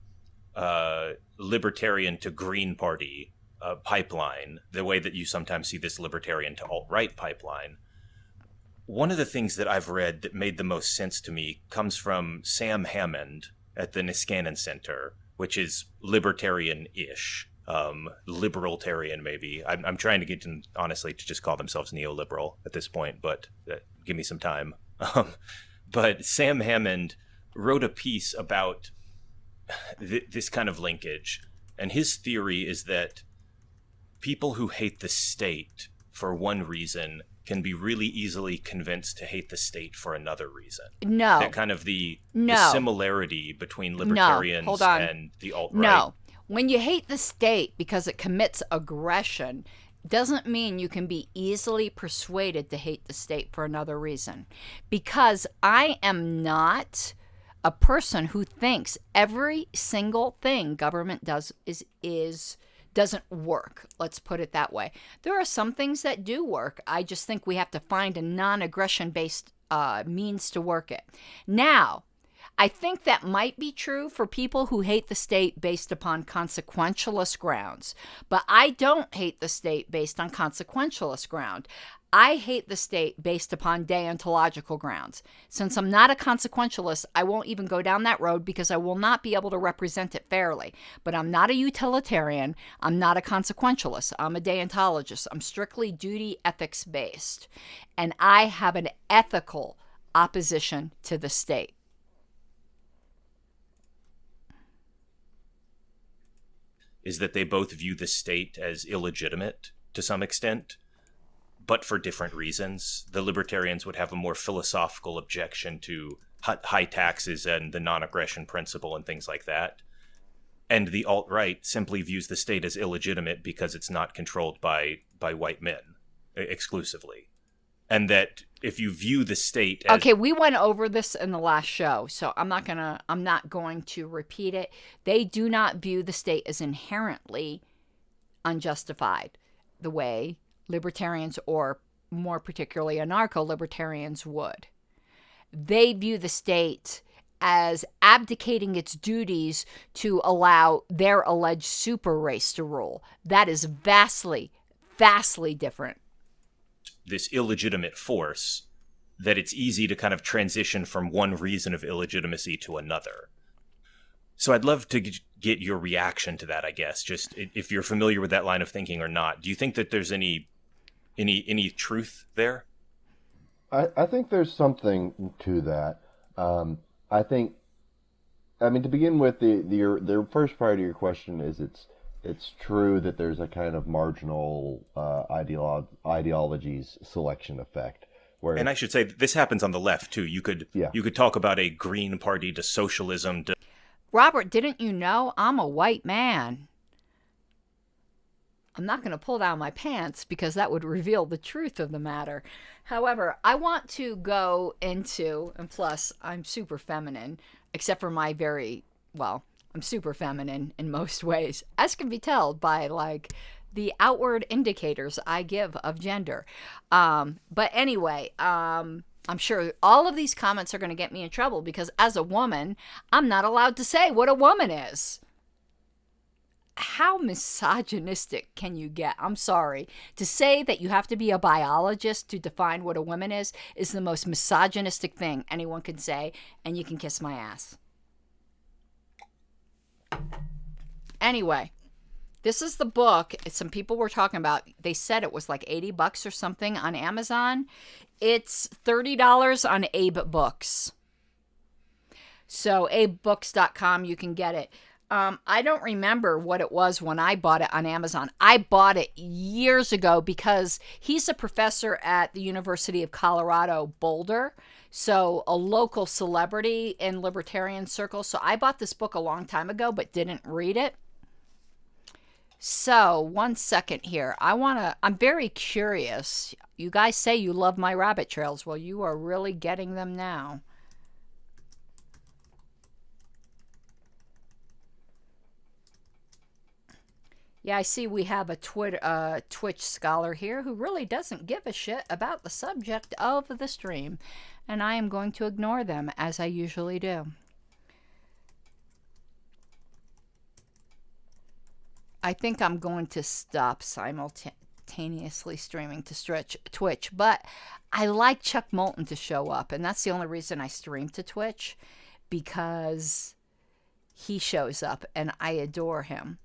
libertarian to Green Party pipeline the way that you sometimes see this libertarian to alt-right pipeline. One of the things that I've read that made the most sense to me comes from Sam Hammond at the Niskanen Center, which is libertarian-ish, liberaltarian maybe. I'm trying to get them, honestly, to just call themselves neoliberal at this point, but give me some time. But Sam Hammond wrote a piece about this kind of linkage. And his theory is that people who hate the state for one reason can be really easily convinced to hate the state for another reason. No. That kind of the No. similarity between libertarians hold on. and the alt-right. No. When you hate the state because it commits aggression, doesn't mean you can be easily persuaded to hate the state for another reason. Because I am not a person who thinks every single thing government does doesn't work. Let's put it that way. There are some things that do work. I just think we have to find a non-aggression based means to work it. Now, I think that might be true for people who hate the state based upon consequentialist grounds. But I don't hate the state based on consequentialist ground. I hate the state based upon deontological grounds. Since I'm not a consequentialist, I won't even go down that road because I will not be able to represent it fairly. But I'm not a utilitarian. I'm not a consequentialist. I'm a deontologist. I'm strictly duty ethics based. And I have an ethical opposition to the state. Is that they both view the state as illegitimate to some extent, but for different reasons. The libertarians would have a more philosophical objection to high taxes and the non-aggression principle and things like that. And the alt-right simply views the state as illegitimate because it's not controlled by white men exclusively. And that if you view the state as... Okay, we went over this in the last show, so I'm not going to repeat it. They do not view the state as inherently unjustified the way libertarians, or more particularly anarcho-libertarians, would. They view the state as abdicating its duties to allow their alleged super race to rule. That is vastly, vastly different. This illegitimate force, that it's easy to kind of transition from one reason of illegitimacy to another. So I'd love to get your reaction to that, I guess, just if you're familiar with that line of thinking or not. Do you think that there's any truth there? I think there's something to that. I mean, to begin with, the first part of your question is it's true that there's a kind of marginal ideologies selection effect. Where, and I should say this happens on the left too. You could talk about a Green Party to socialism. Robert, didn't you know I'm a white man? I'm not going to pull down my pants because that would reveal the truth of the matter. However, I want to go into, and plus I'm super feminine, except for my I'm super feminine in most ways, as can be told by like the outward indicators I give of gender. But anyway, I'm sure all of these comments are going to get me in trouble because as a woman, I'm not allowed to say what a woman is. How misogynistic can you get? I'm sorry. To say that you have to be a biologist to define what a woman is the most misogynistic thing anyone can say, and you can kiss my ass. Anyway, this is the book. Some people were talking about, they said it was like $80 or something on Amazon. It's $30 on Abe Books. So abebooks.com, you can get it. I don't remember what it was when I bought it on Amazon. I bought it years ago because he's a professor at the University of Colorado, Boulder. So a local celebrity in libertarian circles. So I bought this book a long time ago, but didn't read it. So 1 second here. I'm very curious. You guys say you love my rabbit trails. Well, you are really getting them now. Yeah, I see we have a Twitch scholar here who really doesn't give a shit about the subject of the stream. And I am going to ignore them, as I usually do. I think I'm going to stop simultaneously streaming to Twitch. But I like Chuck Moulton to show up. And that's the only reason I stream to Twitch. Because he shows up and I adore him.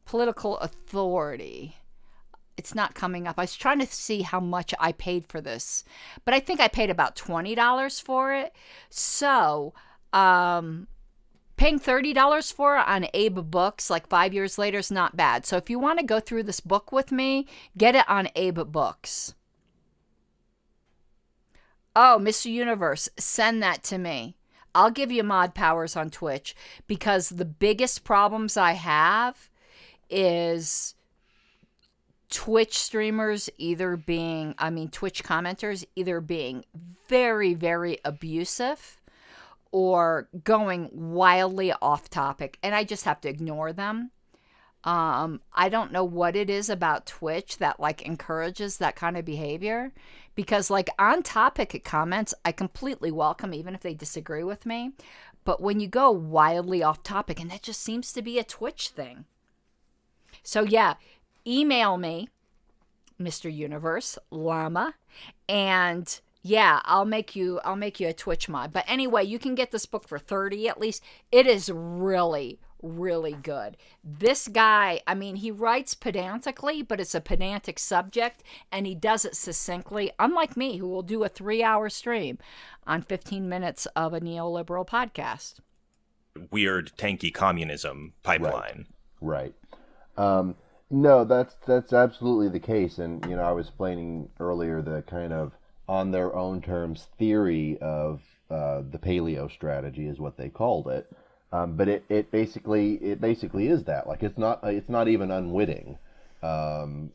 Political authority. It's not coming up. I was trying to see how much I paid for this, but I think I paid about $20 for it. So, Paying $30 for it on Abe Books like 5 years later is not bad. So if you want to go through this book with me, get it on Abe Books. Oh, Mr. Universe, send that to me. I'll give you mod powers on Twitch, because the biggest problems I have is Twitch streamers Twitch commenters either being very, very abusive or going wildly off topic, and I just have to ignore them. I don't know what it is about Twitch that like encourages that kind of behavior, because like on topic comments, I completely welcome, even if they disagree with me. But when you go wildly off topic, and that just seems to be a Twitch thing. So yeah, email me, Mr. Universe, Llama, and yeah, I'll make you a Twitch mod. But anyway, you can get this book for $30 at least. It is really, really good. This guy, I mean, he writes pedantically, but it's a pedantic subject, and he does it succinctly, unlike me, who will do a 3-hour stream on 15 minutes of a neoliberal podcast. Weird, tanky communism pipeline. Right. No, that's absolutely the case. And, you know, I was explaining earlier the kind of on their own terms theory of the paleo strategy is what they called it. But it basically is that. Like, it's not even unwitting to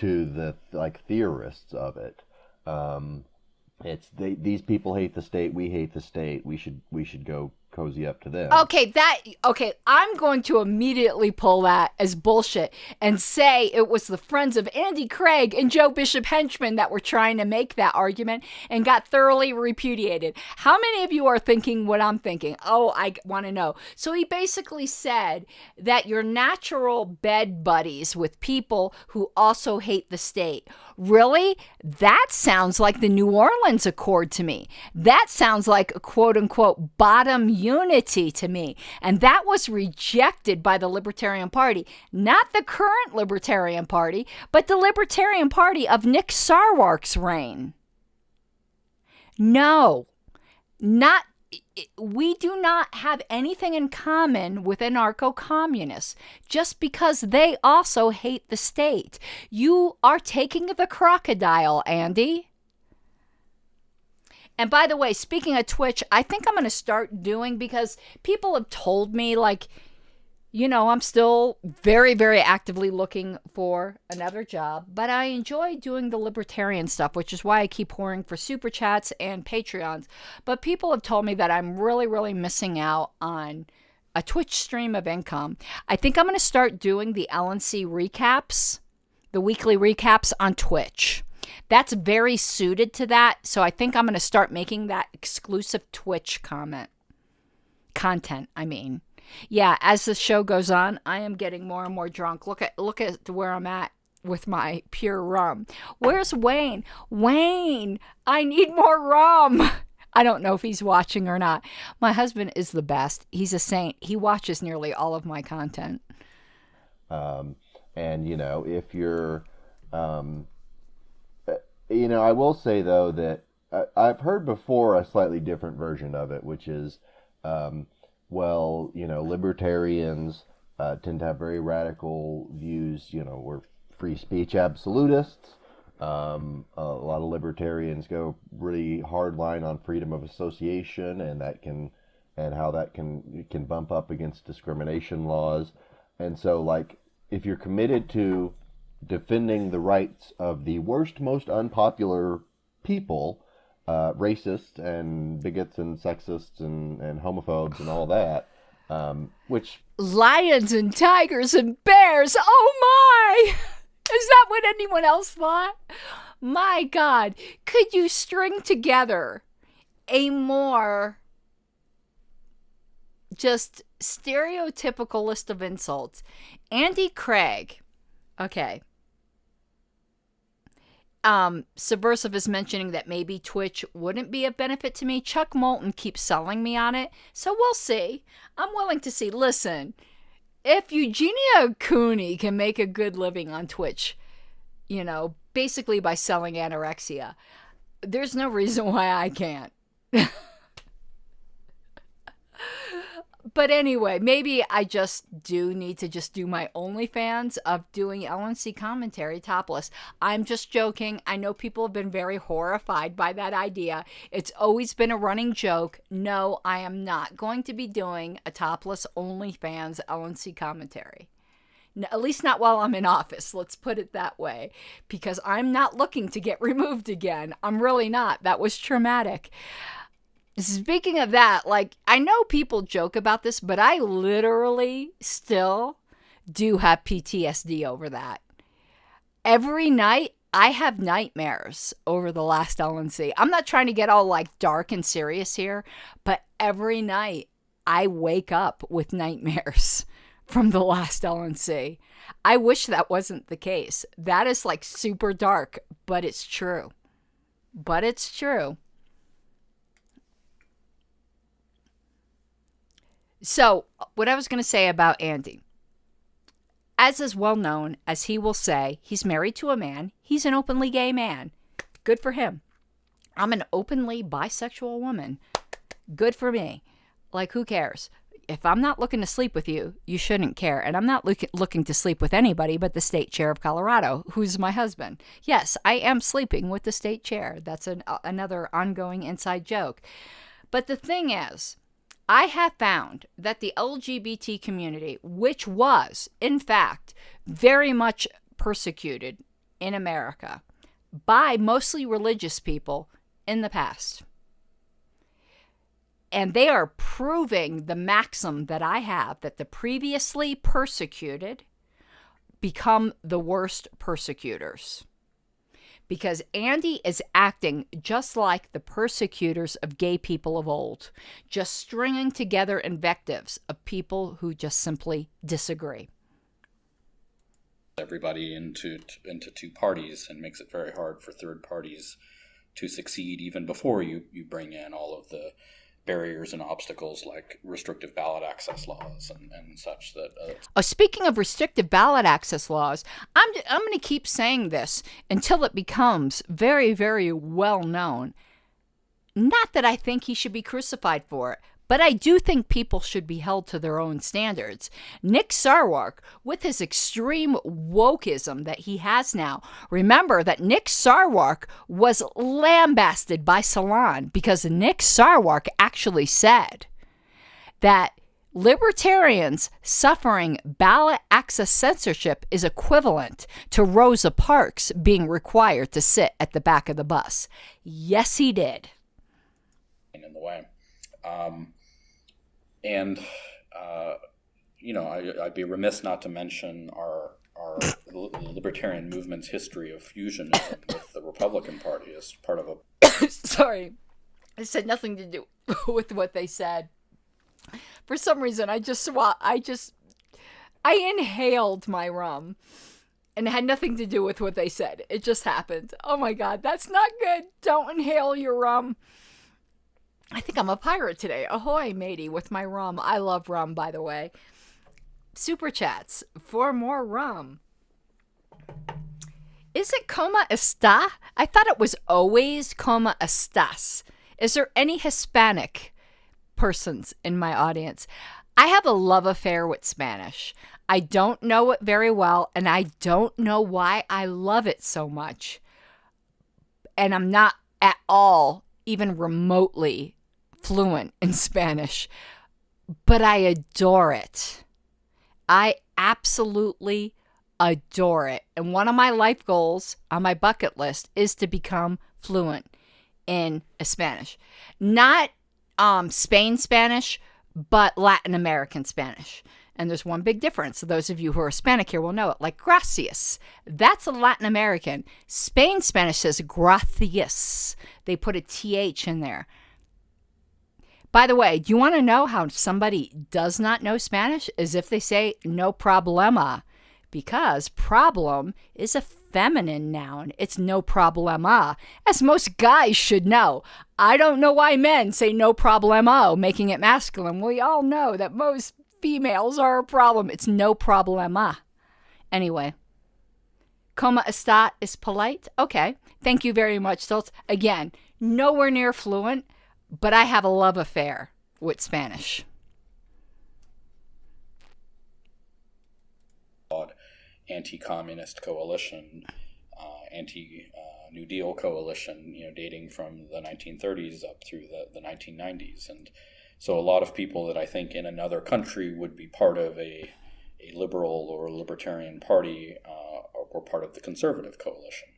the like theorists of it. These people hate the state. We hate the state. We should go cozy up to them. Okay, I'm going to immediately pull that as bullshit and say it was the friends of Andy Craig and Joe Bishop Henchman that were trying to make that argument and got thoroughly repudiated. How many of you are thinking what I'm thinking? Oh, I want to know. So he basically said that you're natural bed buddies with people who also hate the state. Really? That sounds like the New Orleans Accord to me. That sounds like a quote-unquote bottom unity to me. And that was rejected by the Libertarian Party. Not the current Libertarian Party, but the Libertarian Party of Nick Sarwark's reign. No, we do not have anything in common with anarcho-communists just because they also hate the state. You are taking the crocodile, Andy. And by the way, speaking of Twitch, I think I'm going to start doing, because people have told me, like, you know, I'm still very, very actively looking for another job, but I enjoy doing the libertarian stuff, which is why I keep pouring for super chats and Patreons. But people have told me that I'm really, really missing out on a Twitch stream of income. I think I'm going to start doing the LNC recaps, the weekly recaps on Twitch. That's very suited to that, so I think I'm going to start making that exclusive Twitch content. Yeah, as the show goes on, I am getting more and more drunk. Look at where I'm at with my pure rum. Where's Wayne? Wayne, I need more rum. I don't know if he's watching or not. My husband is the best. He's a saint. He watches nearly all of my content. And, you know, if you're... you know, I will say, though, that I've heard before a slightly different version of it, which is, well, you know, libertarians tend to have very radical views. You know, we're free speech absolutists. A lot of libertarians go really hard line on freedom of association, and how that can bump up against discrimination laws. And so, like, if you're committed to defending the rights of the worst, most unpopular people, racists and bigots and sexists and homophobes and all that, which... Lions and tigers and bears, oh my! Is that what anyone else thought? My God, could you string together a more just stereotypical list of insults? Andy Craig, okay. Subversive is mentioning that maybe Twitch wouldn't be a benefit to me. Chuck Moulton keeps selling me on it, so we'll see. I'm willing to see. Listen, if Eugenia Cooney can make a good living on Twitch, you know, basically by selling anorexia, there's no reason why I can't. But anyway, maybe I just do need to just do my OnlyFans of doing LNC commentary topless. I'm just joking. I know people have been very horrified by that idea. It's always been a running joke. No, I am not going to be doing a topless OnlyFans LNC commentary. No, at least not while I'm in office. Let's put it that way. Because I'm not looking to get removed again. I'm really not. That was traumatic. Speaking of that, like, I know people joke about this, but I literally still do have PTSD over that. Every night, I have nightmares over the last LNC. I'm not trying to get all, like, dark and serious here, but every night, I wake up with nightmares from the last LNC. I wish that wasn't the case. That is, like, super dark, but it's true. But it's true. So, what I was going to say about Andy. As is well known, as he will say, he's married to a man. He's an openly gay man. Good for him. I'm an openly bisexual woman. Good for me. Like, who cares? If I'm not looking to sleep with you, you shouldn't care. And I'm not looking to sleep with anybody but the state chair of Colorado, who's my husband. Yes, I am sleeping with the state chair. That's another ongoing inside joke. But the thing is, I have found that the LGBT community, which was, in fact, very much persecuted in America by mostly religious people in the past. And they are proving the maxim that I have, that the previously persecuted become the worst persecutors. Because Andy is acting just like the persecutors of gay people of old, just stringing together invectives of people who just simply disagree. Everybody into two parties, and makes it very hard for third parties to succeed even before you bring in all of the barriers and obstacles like restrictive ballot access laws and such. That speaking of restrictive ballot access laws, I'm going to keep saying this until it becomes very, very well known. Not that I think he should be crucified for it, but I do think people should be held to their own standards. Nick Sarwark, with his extreme wokeism that he has now, remember that Nick Sarwark was lambasted by Salon because Nick Sarwark actually said that libertarians suffering ballot access censorship is equivalent to Rosa Parks being required to sit at the back of the bus. Yes, he did. In the way. I'd be remiss not to mention our libertarian movement's history of fusion with the Republican Party as part of a... Sorry. It had nothing to do with what they said. For some reason, I inhaled my rum. And it had nothing to do with what they said. It just happened. Oh my God, that's not good. Don't inhale your rum. I think I'm a pirate today. Ahoy, matey, with my rum. I love rum, by the way. Super chats for more rum. Is it como está? I thought it was always como estás. Is there any Hispanic persons in my audience? I have a love affair with Spanish. I don't know it very well, and I don't know why I love it so much. And I'm not at all, even remotely, fluent in Spanish, but I adore it. I absolutely adore it. And one of my life goals on my bucket list is to become fluent in Spanish. Not Spain Spanish, but Latin American Spanish. And there's one big difference. Those of you who are Hispanic here will know it. Like gracias. That's a Latin American. Spain Spanish says gracias. They put a TH in there. By the way, do you want to know how somebody does not know Spanish? Is if they say no problema. Because problem is a feminine noun. It's no problema. As most guys should know. I don't know why men say no problemo, making it masculine. We all know that most females are a problem. It's no problema. Anyway. Como está is polite? Okay. Thank you very much, Stoltz. Again, nowhere near fluent. But I have a love affair with Spanish. anti-communist coalition, anti-New Deal coalition, dating from the 1930s up through the 1990s. And so a lot of people that I think in another country would be part of a liberal or libertarian party or part of the conservative coalition.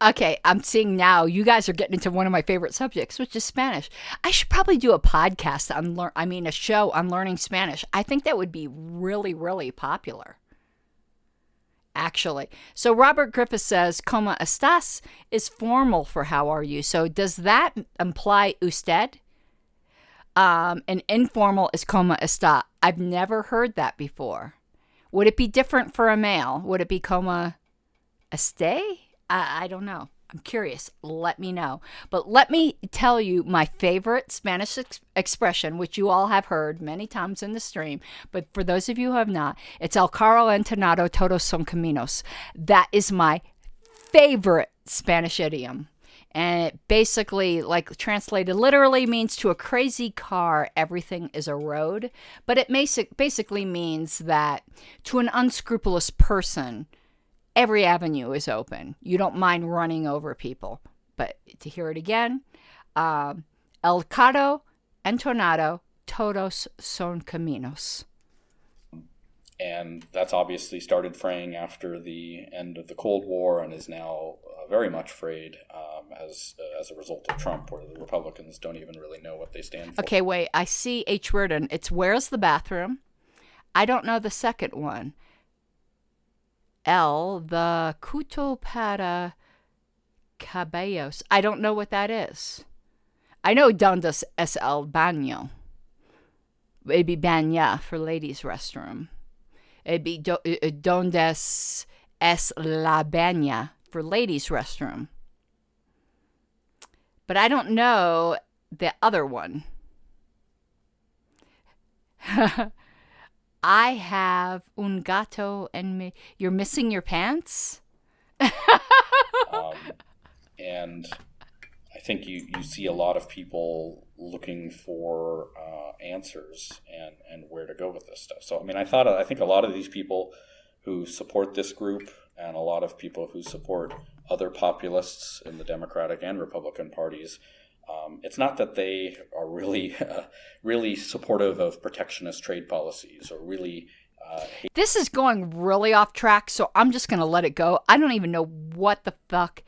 Okay, I'm seeing now you guys are getting into one of my favorite subjects, which is Spanish. I should probably do a podcast on a show on learning Spanish. I think that would be really, really popular. Actually. So Robert Griffith says, "Cómo estás" is formal for how are you. So does that imply usted? And informal is "Cómo está." I've never heard that before. Would it be different for a male? Would it be "Cómo esté"? I don't know. I'm curious. Let me know. But let me tell you my favorite Spanish expression, which you all have heard many times in the stream. But for those of you who have not, it's "El carro entonado, todos son caminos." That is my favorite Spanish idiom. And it basically, like translated literally, means to a crazy car, everything is a road. But it basically means that to an unscrupulous person, every avenue is open. You don't mind running over people. But to hear it again, el carro entonado, todos son caminos. And that's obviously started fraying after the end of the Cold War and is now very much frayed as a result of Trump, where the Republicans don't even really know what they stand for. Okay, wait. I see H. Reardon. It's "Where's the bathroom?" I don't know the second one. L, the cuto para cabellos. I don't know what that is. I know donde es el baño. It'd be baña for ladies' restroom. It'd be donde es la baña for ladies' restroom. But I don't know the other one. I have un gato en mi... You're missing your pants? And I think you see a lot of people looking for answers and where to go with this stuff. So, I mean, I think a lot of these people who support this group and a lot of people who support other populists in the Democratic and Republican parties, it's not that they are really supportive of protectionist trade policies or really This is going really off track, so I'm just going to let it go. I don't even know what the fuck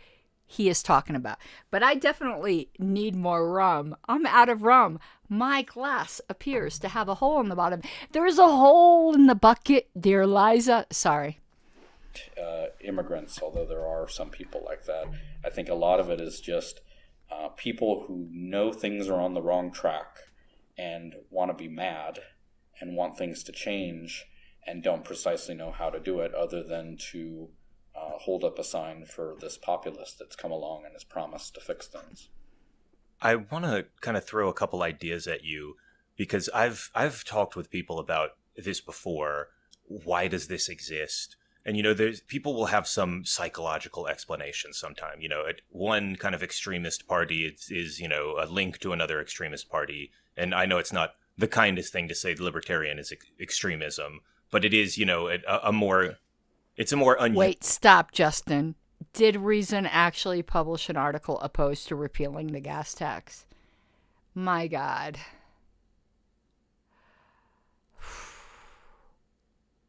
he is talking about. But I definitely need more rum. I'm out of rum. My glass appears to have a hole in the bottom. There's a hole in the bucket, dear Liza. Sorry. Immigrants, although there are some people like that. I think a lot of it is just people who know things are on the wrong track and want to be mad and want things to change and don't precisely know how to do it other than to hold up a sign for this populist that's come along and has promised to fix things. I want to kind of throw a couple ideas at you because I've talked with people about this before. Why does this exist? And, there's people will have some psychological explanation sometime. One kind of extremist party is a link to another extremist party. And I know it's not the kindest thing to say Libertarian is extremism, but it is, a more Wait, stop, Justin. Did Reason actually publish an article opposed to repealing the gas tax? My God.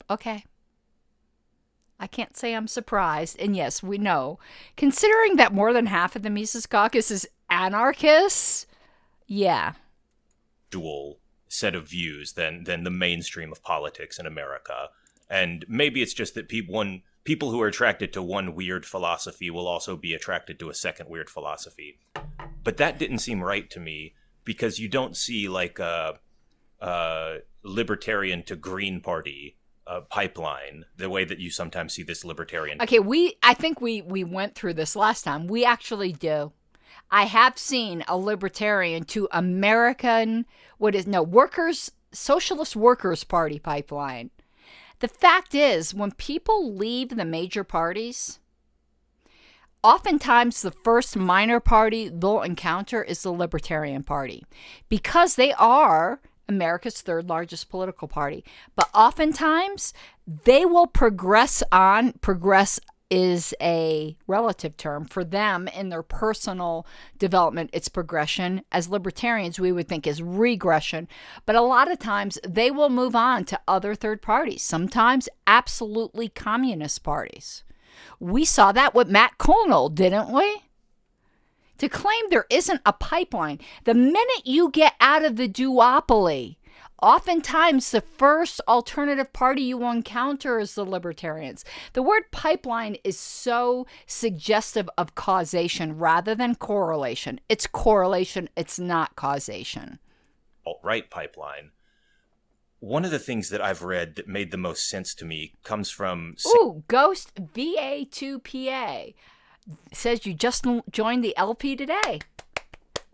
Okay. I can't say I'm surprised. And yes, we know. Considering that more than half of the Mises Caucus is anarchists, yeah. Dual set of views than the mainstream of politics in America. And maybe it's just that people who are attracted to one weird philosophy will also be attracted to a second weird philosophy. But that didn't seem right to me because you don't see like a libertarian to Green Party pipeline the way that you sometimes see this libertarian. Okay, I think we went through this last time. We actually do. I have seen a libertarian to American, Socialist Workers Party pipeline. The fact is, when people leave the major parties, oftentimes the first minor party they'll encounter is the Libertarian Party because they are America's third largest political party. But oftentimes, they will progress on. Progress is a relative term. For them, in their personal development, it's progression. As libertarians, we would think is regression. But a lot of times, they will move on to other third parties, sometimes absolutely communist parties. We saw that with Matt Cornell, didn't we? To claim there isn't a pipeline, the minute you get out of the duopoly, oftentimes the first alternative party you will encounter is the Libertarians. The word pipeline is so suggestive of causation rather than correlation. It's correlation, it's not causation. Alt-right pipeline. One of the things that I've read that made the most sense to me comes from... Ghost VA2PA. Says you just joined the LP today.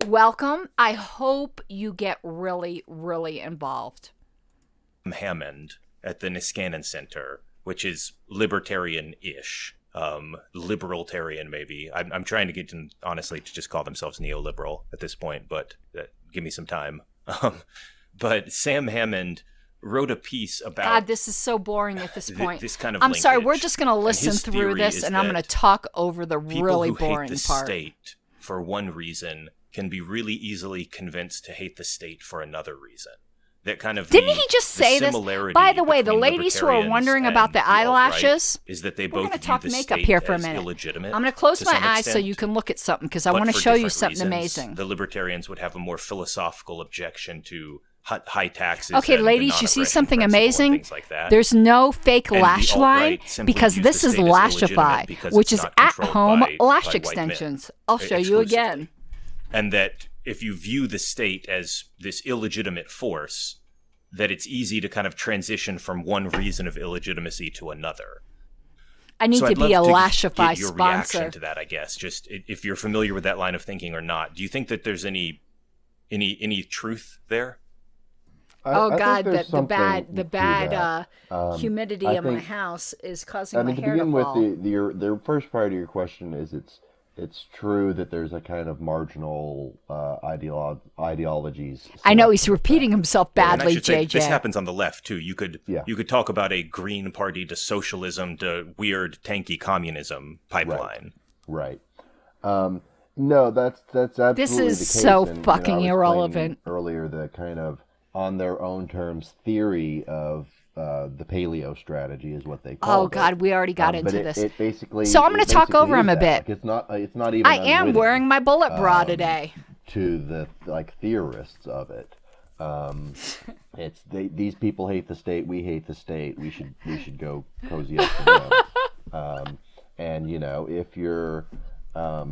Welcome. I hope you get really, really involved. Hammond at the Niskanen Center, which is libertarian-ish. Libertarian, maybe. I'm trying to get them, honestly, to just call themselves neoliberal at this point, but give me some time. But Sam Hammond wrote a piece about... God, this is so boring at this point. This kind of I'm sorry, linkage. we're just going to listen through this, and I'm going to talk over the really boring people who hate the part. State for one reason can be really easily convinced to hate the state for another reason. That kind of Didn't he just say this? By the way, the ladies who are wondering about the eyelashes, is that they we're both going to talk view the makeup state here for a as minute. illegitimate I'm going to close to my some eyes so extent, you can look at something, because I but want to for show you different something reasons. amazing. The libertarians would have a more philosophical objection to high taxes. Okay, and ladies, the you see non-aggression something principle and amazing? things like that. There's no fake And the lash line, alt-right simply because views this the is state as illegitimate Lashify, because which it's is not at-home controlled lash by white men, extensions. I'll show you exclusively. again. And that if you view the state as this illegitimate force, that it's easy to kind of transition from one reason of illegitimacy to another. I need So to I'd be a love to Lashify get your sponsor. reaction to that, I guess. Just if you're familiar with that line of thinking or not, do you think that there's any truth there? Oh I God, think there's the bad something to that. humidity I of my think- house is causing I my mean, to hair begin to with, fall. the first part of your question is it's true that there's a kind of marginal ideologies. I know he's selected. repeating himself And I badly, should say, JJ. this happens on the left too. You could Yeah. talk about a Green Party to socialism to weird tanky communism pipeline. Right. No, that's absolutely This the is case. so And, fucking I was irrelevant. claiming earlier, the kind of on their own terms theory of the paleo strategy is what they call it. Oh God, we already got But into it, this. It basically. So I'm gonna it talk basically over is him a that. bit. Like, it's not even. I am unwitting, wearing my bullet bra today. To the theorists of it. These people hate the state. We hate the state. We should go cozy up to them. And if you're, I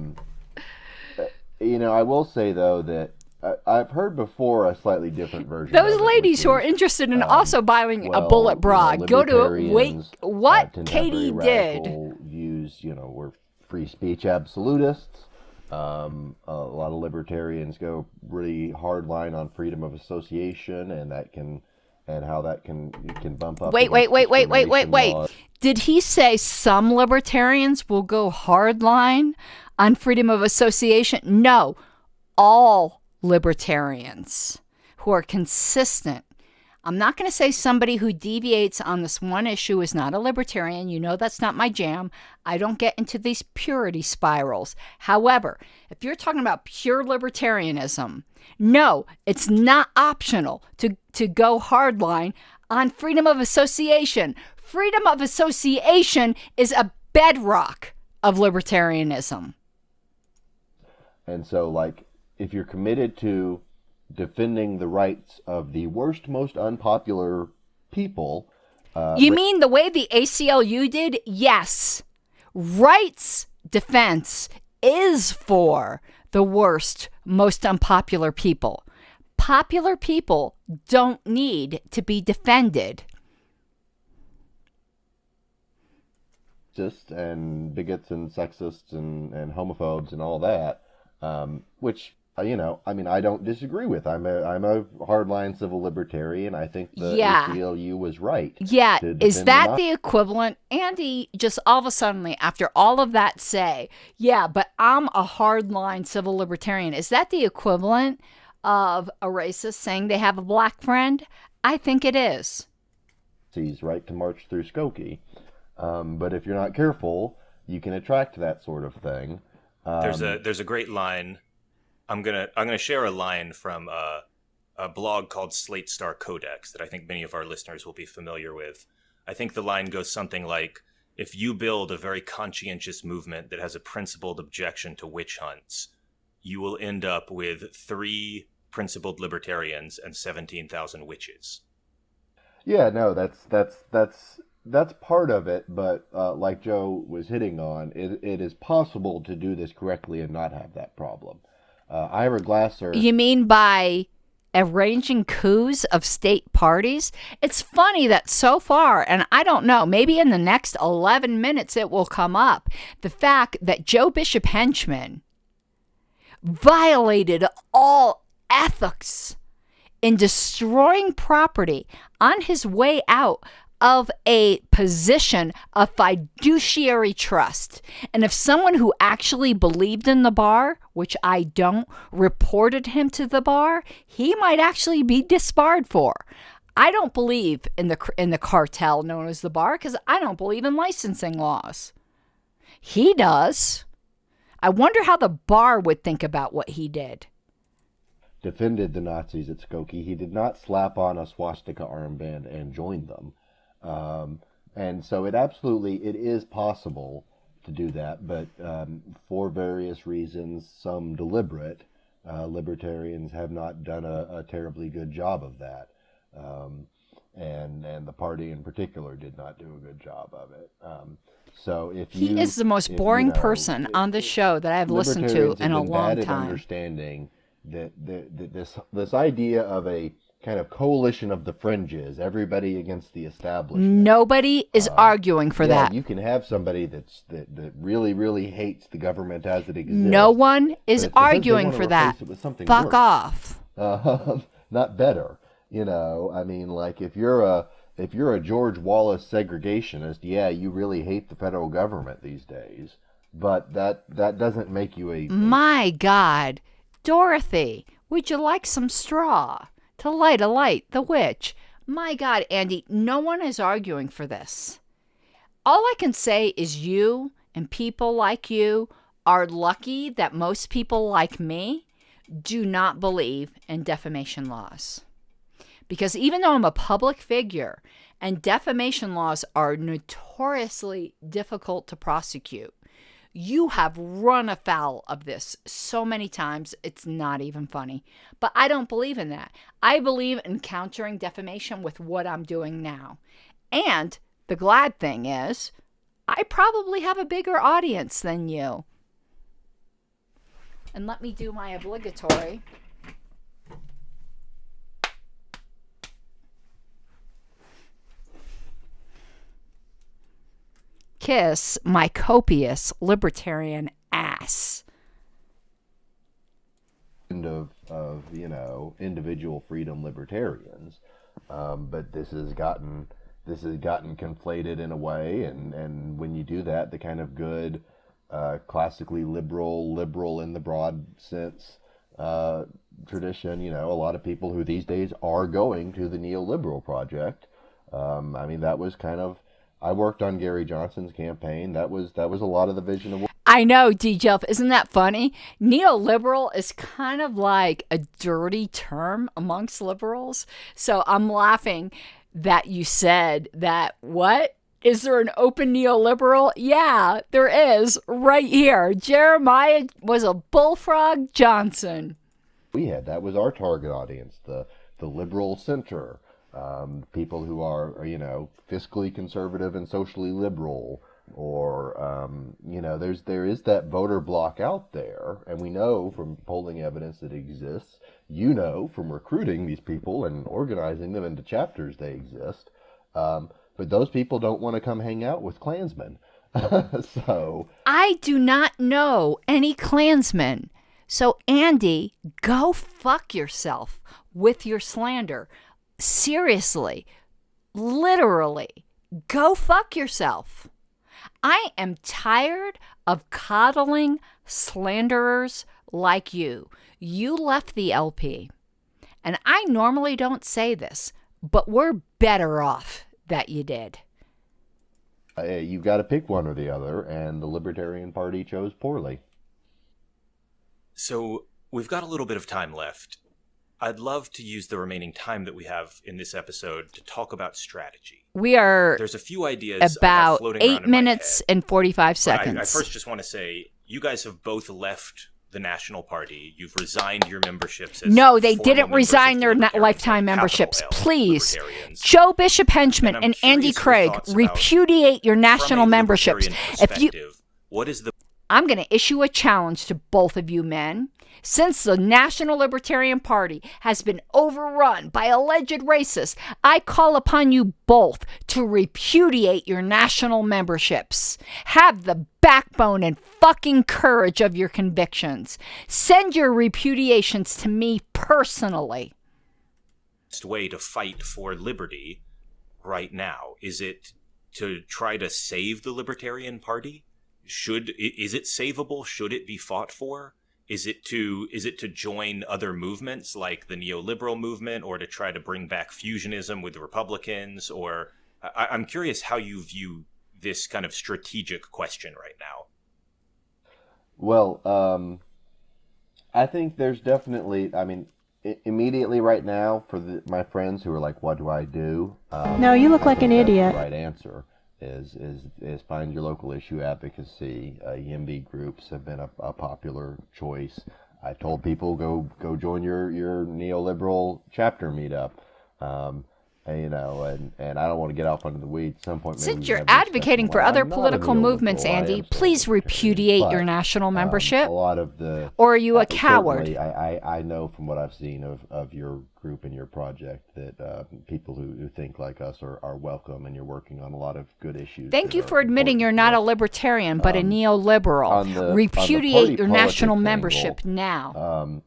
will say though that I've heard before a slightly different version. Those of it, ladies which who are is, interested in also buying a well, bullet bra, go to libertarians, what tend to have Katie very did. radical views, we're free speech absolutists. A lot of libertarians go really hard line on freedom of association, and how that can bump up. Wait. against discrimination laws. Did he say some libertarians will go hardline on freedom of association? No, all libertarians who are consistent. I'm not going to say somebody who deviates on this one issue is not a libertarian. You know that's not my jam. I don't get into these purity spirals. However, if you're talking about pure libertarianism, no, it's not optional to go hardline on freedom of association. Freedom of association is a bedrock of libertarianism. And so, if you're committed to defending the rights of the worst, most unpopular people. You mean the way the ACLU did? Yes. Rights defense is for the worst, most unpopular people. Popular people don't need to be defended. And bigots and sexists and homophobes and all that, which I don't disagree with. I'm a hardline civil libertarian. I think the ACLU was right. Yeah, is that the the equivalent? Andy just all of a sudden, after all of that, say, yeah, but I'm a hardline civil libertarian. Is that the equivalent of a racist saying they have a black friend? I think it is. Right to march through Skokie. But if you're not careful, you can attract that sort of thing. There's a great line. I'm gonna share a line from a blog called Slate Star Codex that I think many of our listeners will be familiar with. I think the line goes something like, if you build a very conscientious movement that has a principled objection to witch hunts, you will end up with 3 principled libertarians and 17,000 witches. Yeah, no, that's part of it, but like Joe was hitting on, it is possible to do this correctly and not have that problem. Ira Glasser... You mean by arranging coups of state parties? It's funny that so far, and I don't know, maybe in the next 11 minutes it will come up, the fact that Joe Bishop Henchman violated all ethics in destroying property on his way out of a position of fiduciary trust. And if someone who actually believed in the bar, which I don't, reported him to the bar, he might actually be disbarred for. I don't believe in the cartel known as the bar because I don't believe in licensing laws. He does. I wonder how the bar would think about what he did. Defended the Nazis at Skokie. He did not slap on a swastika armband and join them. And so it is possible to do that, but for various reasons, some deliberate, libertarians have not done a terribly good job of that. And the party in particular did not do a good job of it. So he is the most boring person on the show that I've listened to in a long time. Understanding that this idea of a kind of coalition of the fringes, everybody against the establishment. Nobody is arguing for that. You can have somebody that really, really hates the government as it exists. No one is arguing for that. Fuck worse. off. Not better. I mean, like if you're a George Wallace segregationist, yeah, you really hate the federal government these days. But that doesn't make you a... My God. Dorothy, would you like some straw to light a light, the witch? My God, Andy, no one is arguing for this. All I can say is you and people like you are lucky that most people like me do not believe in defamation laws. Because even though I'm a public figure and defamation laws are notoriously difficult to prosecute, you have run afoul of this so many times, it's not even funny. But I don't believe in that. I believe in countering defamation with what I'm doing now. And the glad thing is, I probably have a bigger audience than you. And let me do my obligatory. Kiss my copious libertarian ass. Of individual freedom libertarians, but this has gotten conflated in a way, and when you do that, the kind of good, classically liberal in the broad sense tradition, a lot of people who these days are going to the neoliberal project. I mean, that was kind of... I worked on Gary Johnson's campaign. That was a lot of the vision of... I know, D-Jelf. Isn't that funny? Neoliberal is kind of like a dirty term amongst liberals. So I'm laughing that you said that. What? Is there an open neoliberal? Yeah, there is. Right here. Jeremiah was a bullfrog Johnson. That was our target audience, the liberal center. People who are fiscally conservative and socially liberal, or there is that voter block out there, and we know from polling evidence that exists. From recruiting these people and organizing them into chapters, they exist. But those people don't want to come hang out with Klansmen. So I do not know any Klansmen. So Andy, go fuck yourself with your slander. Seriously, literally, go fuck yourself. I am tired of coddling slanderers like you. You left the LP. And I normally don't say this, but we're better off that you did. You've got to pick one or the other, and the Libertarian Party chose poorly. So we've got a little bit of time left. I'd love to use the remaining time that we have in this episode to talk about strategy. We are There's a few ideas about floating around 8 minutes and 45 seconds. I first just want to say, you guys have both left the National Party. You've resigned your memberships. As no, they formal didn't members resign of their the Libertarian lifetime Party, memberships. capital L, Please, Libertarians. Joe Bishop Henchman And I'm and Andy curious your Craig, thoughts about, repudiate your from national a memberships. libertarian If you, perspective, what is the I'm going to issue a challenge to both of you men. Since the National Libertarian Party has been overrun by alleged racists, I call upon you both to repudiate your national memberships. Have the backbone and fucking courage of your convictions. Send your repudiations to me personally. best way to fight for liberty right now? Is it to try to save the Libertarian Party? Is it savable? Should it be fought for? Is it to join other movements like the neoliberal movement, or to try to bring back fusionism with the Republicans? Or I'm curious how you view this kind of strategic question right now. Well, I think there's definitely, immediately right now for my friends who are like, what do I do? No, you look like an idiot. The right answer is find your local issue advocacy. YIMBY groups have been a popular choice. I told people go join your neoliberal chapter meetup. And I don't want to get off into the weeds at some point. Since you're advocating for other political movements, Andy, please repudiate your national membership. A lot of the, or are you a coward? I know from what I've seen of your group and your project that people who think like us are welcome, and you're working on a lot of good issues. Thank you for admitting you're not a libertarian, but a neoliberal. Repudiate your national membership now.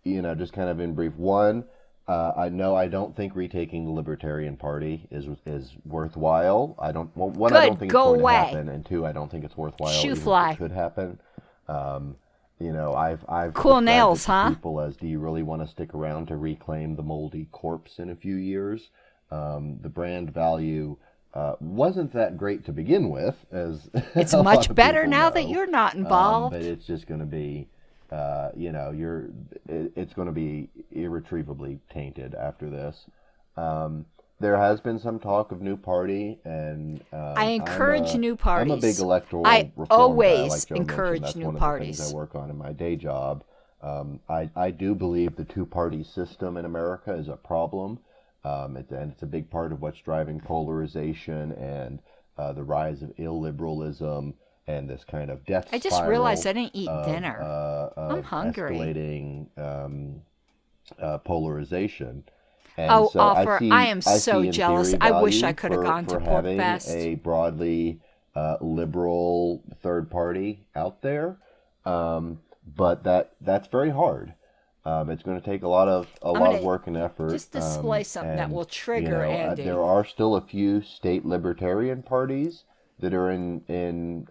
Just kind of in brief. One, I don't think retaking the Libertarian Party is worthwhile. I don't think it's going to happen, and two, I don't think it's worthwhile. Shoe even if fly. it could happen. I've cool nails, to huh? people as, do you really want to stick around to reclaim the moldy corpse in a few years? The brand value wasn't that great to begin with, as it's a lot much of better people now know. that you're not involved. But it's just going to be. It's going to be irretrievably tainted after this. There has been some talk of new party, and I encourage new parties. I'm a big electoral I reform always guy, like Joe encourage mentioned. That's new one of parties. the things I work on in my day job. I do believe the two-party system in America is a problem, and it's a big part of what's driving polarization and the rise of illiberalism. And this kind of death I just spiral realized I didn't eat dinner. I'm hungry. Escalating polarization. And oh, so Offer, I am I so see in jealous. theory I wish value I could have gone to for Pork having Fest. a broadly liberal third party out there, but that's very hard. It's going to take a lot of work and effort. Just display something that will trigger Andy. There are still a few state libertarian parties that are in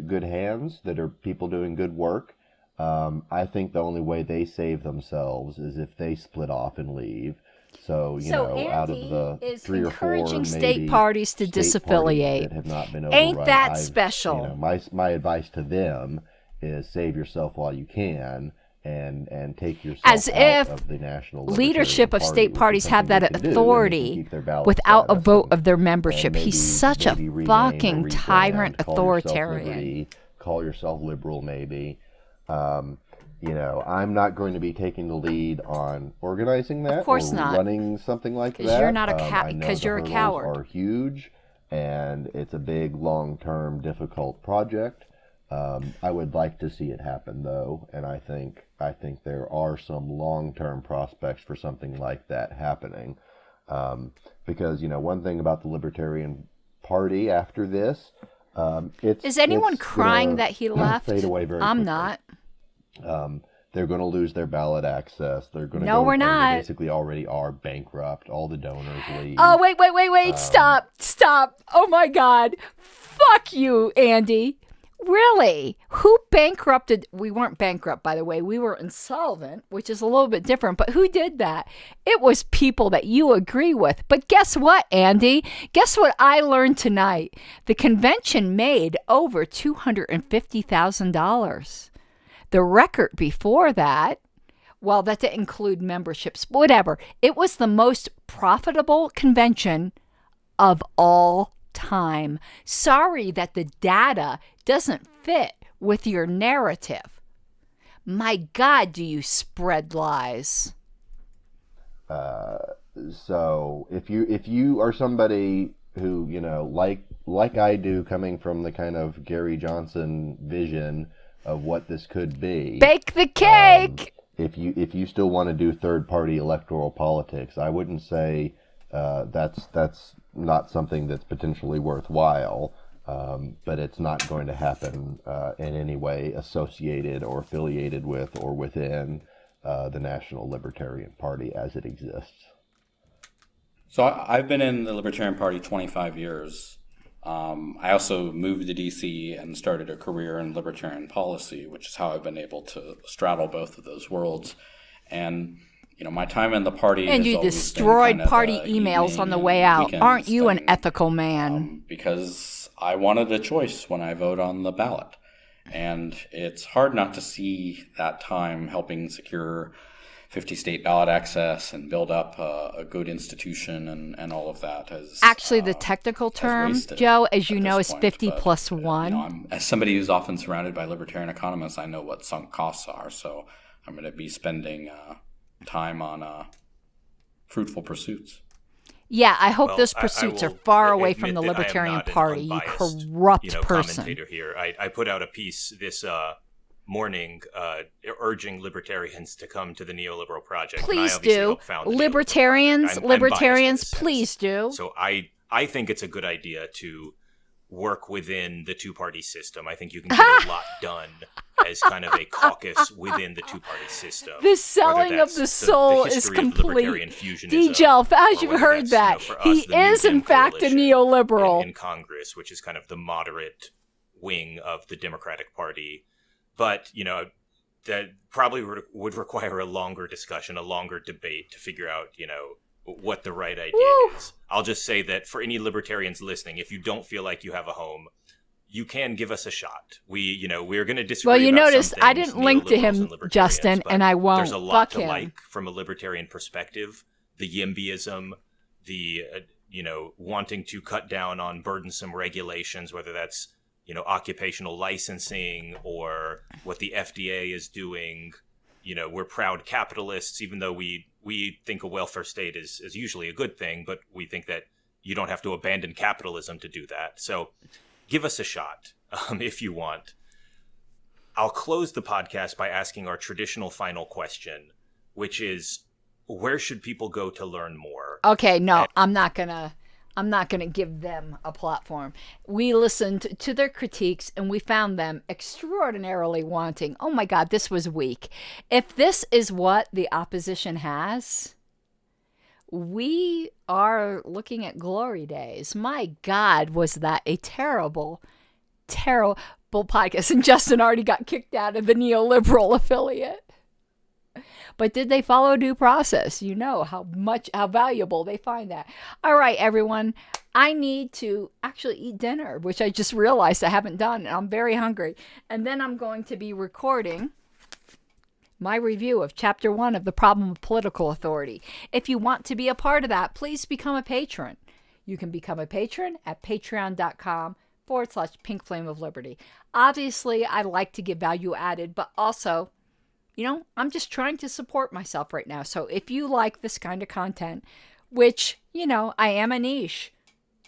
good hands, that are people doing good work. I think the only way they save themselves is if they split off and leave. So Andy out of the is 3 or 4 encouraging state maybe parties to state disaffiliate. parties that have not been Ain't overrun, that special? My advice to them is save yourself while you can. And take yourself as out if of the national leadership of Party, state which is parties have something that they can do, and they can authority keep their ballot without a status vote and- of their membership. and He's such a maybe rename or fucking rebrand, tyrant call yourself authoritarian. Liberty, call yourself liberal, maybe. I'm not going to be taking the lead on organizing that. Of course or not. running something like that. Because you're not a I know because the you're a hurdles coward. are huge, and it's a big, long-term, difficult project. I would like to see it happen, though, and I think there are some long-term prospects for something like that happening. Because one thing about the Libertarian Party after this, Is anyone it's crying gonna that he left? fade away very I'm quickly. not. They're going to lose their ballot access. They're going to No, we're They not. basically already are bankrupt. All the donors leave. Oh, wait. Stop. Oh, my God. Fuck you, Andy. Really? Who bankrupted? We weren't bankrupt, by the way. We were insolvent, which is a little bit different. But who did that? It was people that you agree with. But guess what, Andy? Guess what I learned tonight? The convention made over $250,000. The record before that, well, that didn't include memberships, whatever. It was the most profitable convention of all time. Sorry that the data doesn't fit with your narrative. My God, do you spread lies? So if you are somebody who, like I do, coming from the kind of Gary Johnson vision of what this could be, bake the cake. If you still want to do third party electoral politics, I wouldn't say that's not something that's potentially worthwhile, but it's not going to happen in any way associated or affiliated with or within the National Libertarian Party as it exists. So I've been in the Libertarian Party 25 years. I also moved to DC and started a career in libertarian policy, which is how I've been able to straddle both of those worlds. And my time in the party. And you destroyed party emails on the way out. Aren't you an ethical man? Because I wanted a choice when I vote on the ballot. And it's hard not to see that time helping secure 50 state ballot access and build up a good institution and all of that. Actually, the technical term, Joe, as you know, is 50 plus 1. As somebody who's often surrounded by libertarian economists, I know what sunk costs are. So I'm going to be spending time on fruitful pursuits. Yeah, I hope those pursuits are far away from the Libertarian Party, you corrupt person. Commentator here. I put out a piece this morning urging libertarians to come to the Neoliberal Project. Please do. Libertarians, please do. So I think it's a good idea to work within the two-party system. I think you can get a lot done as kind of a caucus within the two-party system. The selling of the soul is complete. D-Jelf, as you've heard that, he is in fact a neoliberal. In Congress, which is kind of the moderate wing of the Democratic Party. But, that probably would require a longer discussion, a longer debate to figure out, what the right idea is. I'll just say that for any libertarians listening, if you don't feel like you have a home, you can give us a shot. We're going to disagree. Well, you about noticed some things, I didn't link to him, Justin, and I won't. There's a lot to like from a libertarian perspective. The YIMBYism, the wanting to cut down on burdensome regulations, whether that's occupational licensing or what the FDA is doing. We're proud capitalists, even though we think a welfare state is usually a good thing, but we think that you don't have to abandon capitalism to do that. So give us a shot if you want. I'll close the podcast by asking our traditional final question, which is, where should people go to learn more? Okay, no, I'm not gonna give them a platform. We listened to their critiques and we found them extraordinarily wanting. Oh my God, this was weak. If this is what the opposition has, we are looking at glory days. My God, was that a terrible, terrible podcast. And Justin already got kicked out of the neoliberal affiliate. But did they follow due process? You know how valuable they find that. All right, everyone. I need to actually eat dinner, which I just realized I haven't done. And I'm very hungry. And then I'm going to be recording my review of Chapter 1 of The Problem of Political Authority. If you want to be a part of that, please become a patron. You can become a patron at patreon.com/Pink Flame of Liberty. Obviously, I like to give value added, but also, I'm just trying to support myself right now. So if you like this kind of content, which, I am a niche,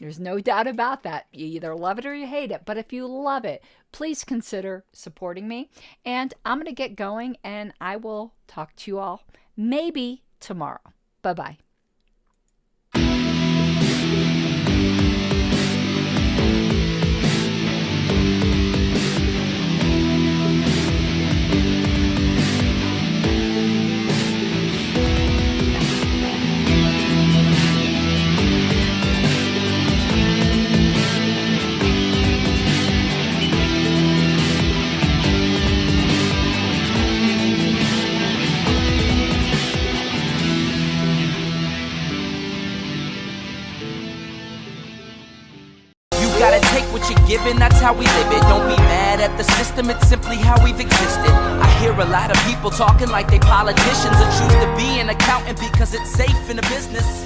there's no doubt about that. You either love it or you hate it. But if you love it, please consider supporting me. And I'm going to get going and I will talk to you all maybe tomorrow. Bye-bye. gotta take what you're given, that's how we live it. Don't be mad at the system, it's simply how we've existed. I hear a lot of people talking like they politicians and choose to be an accountant because it's safe in a business.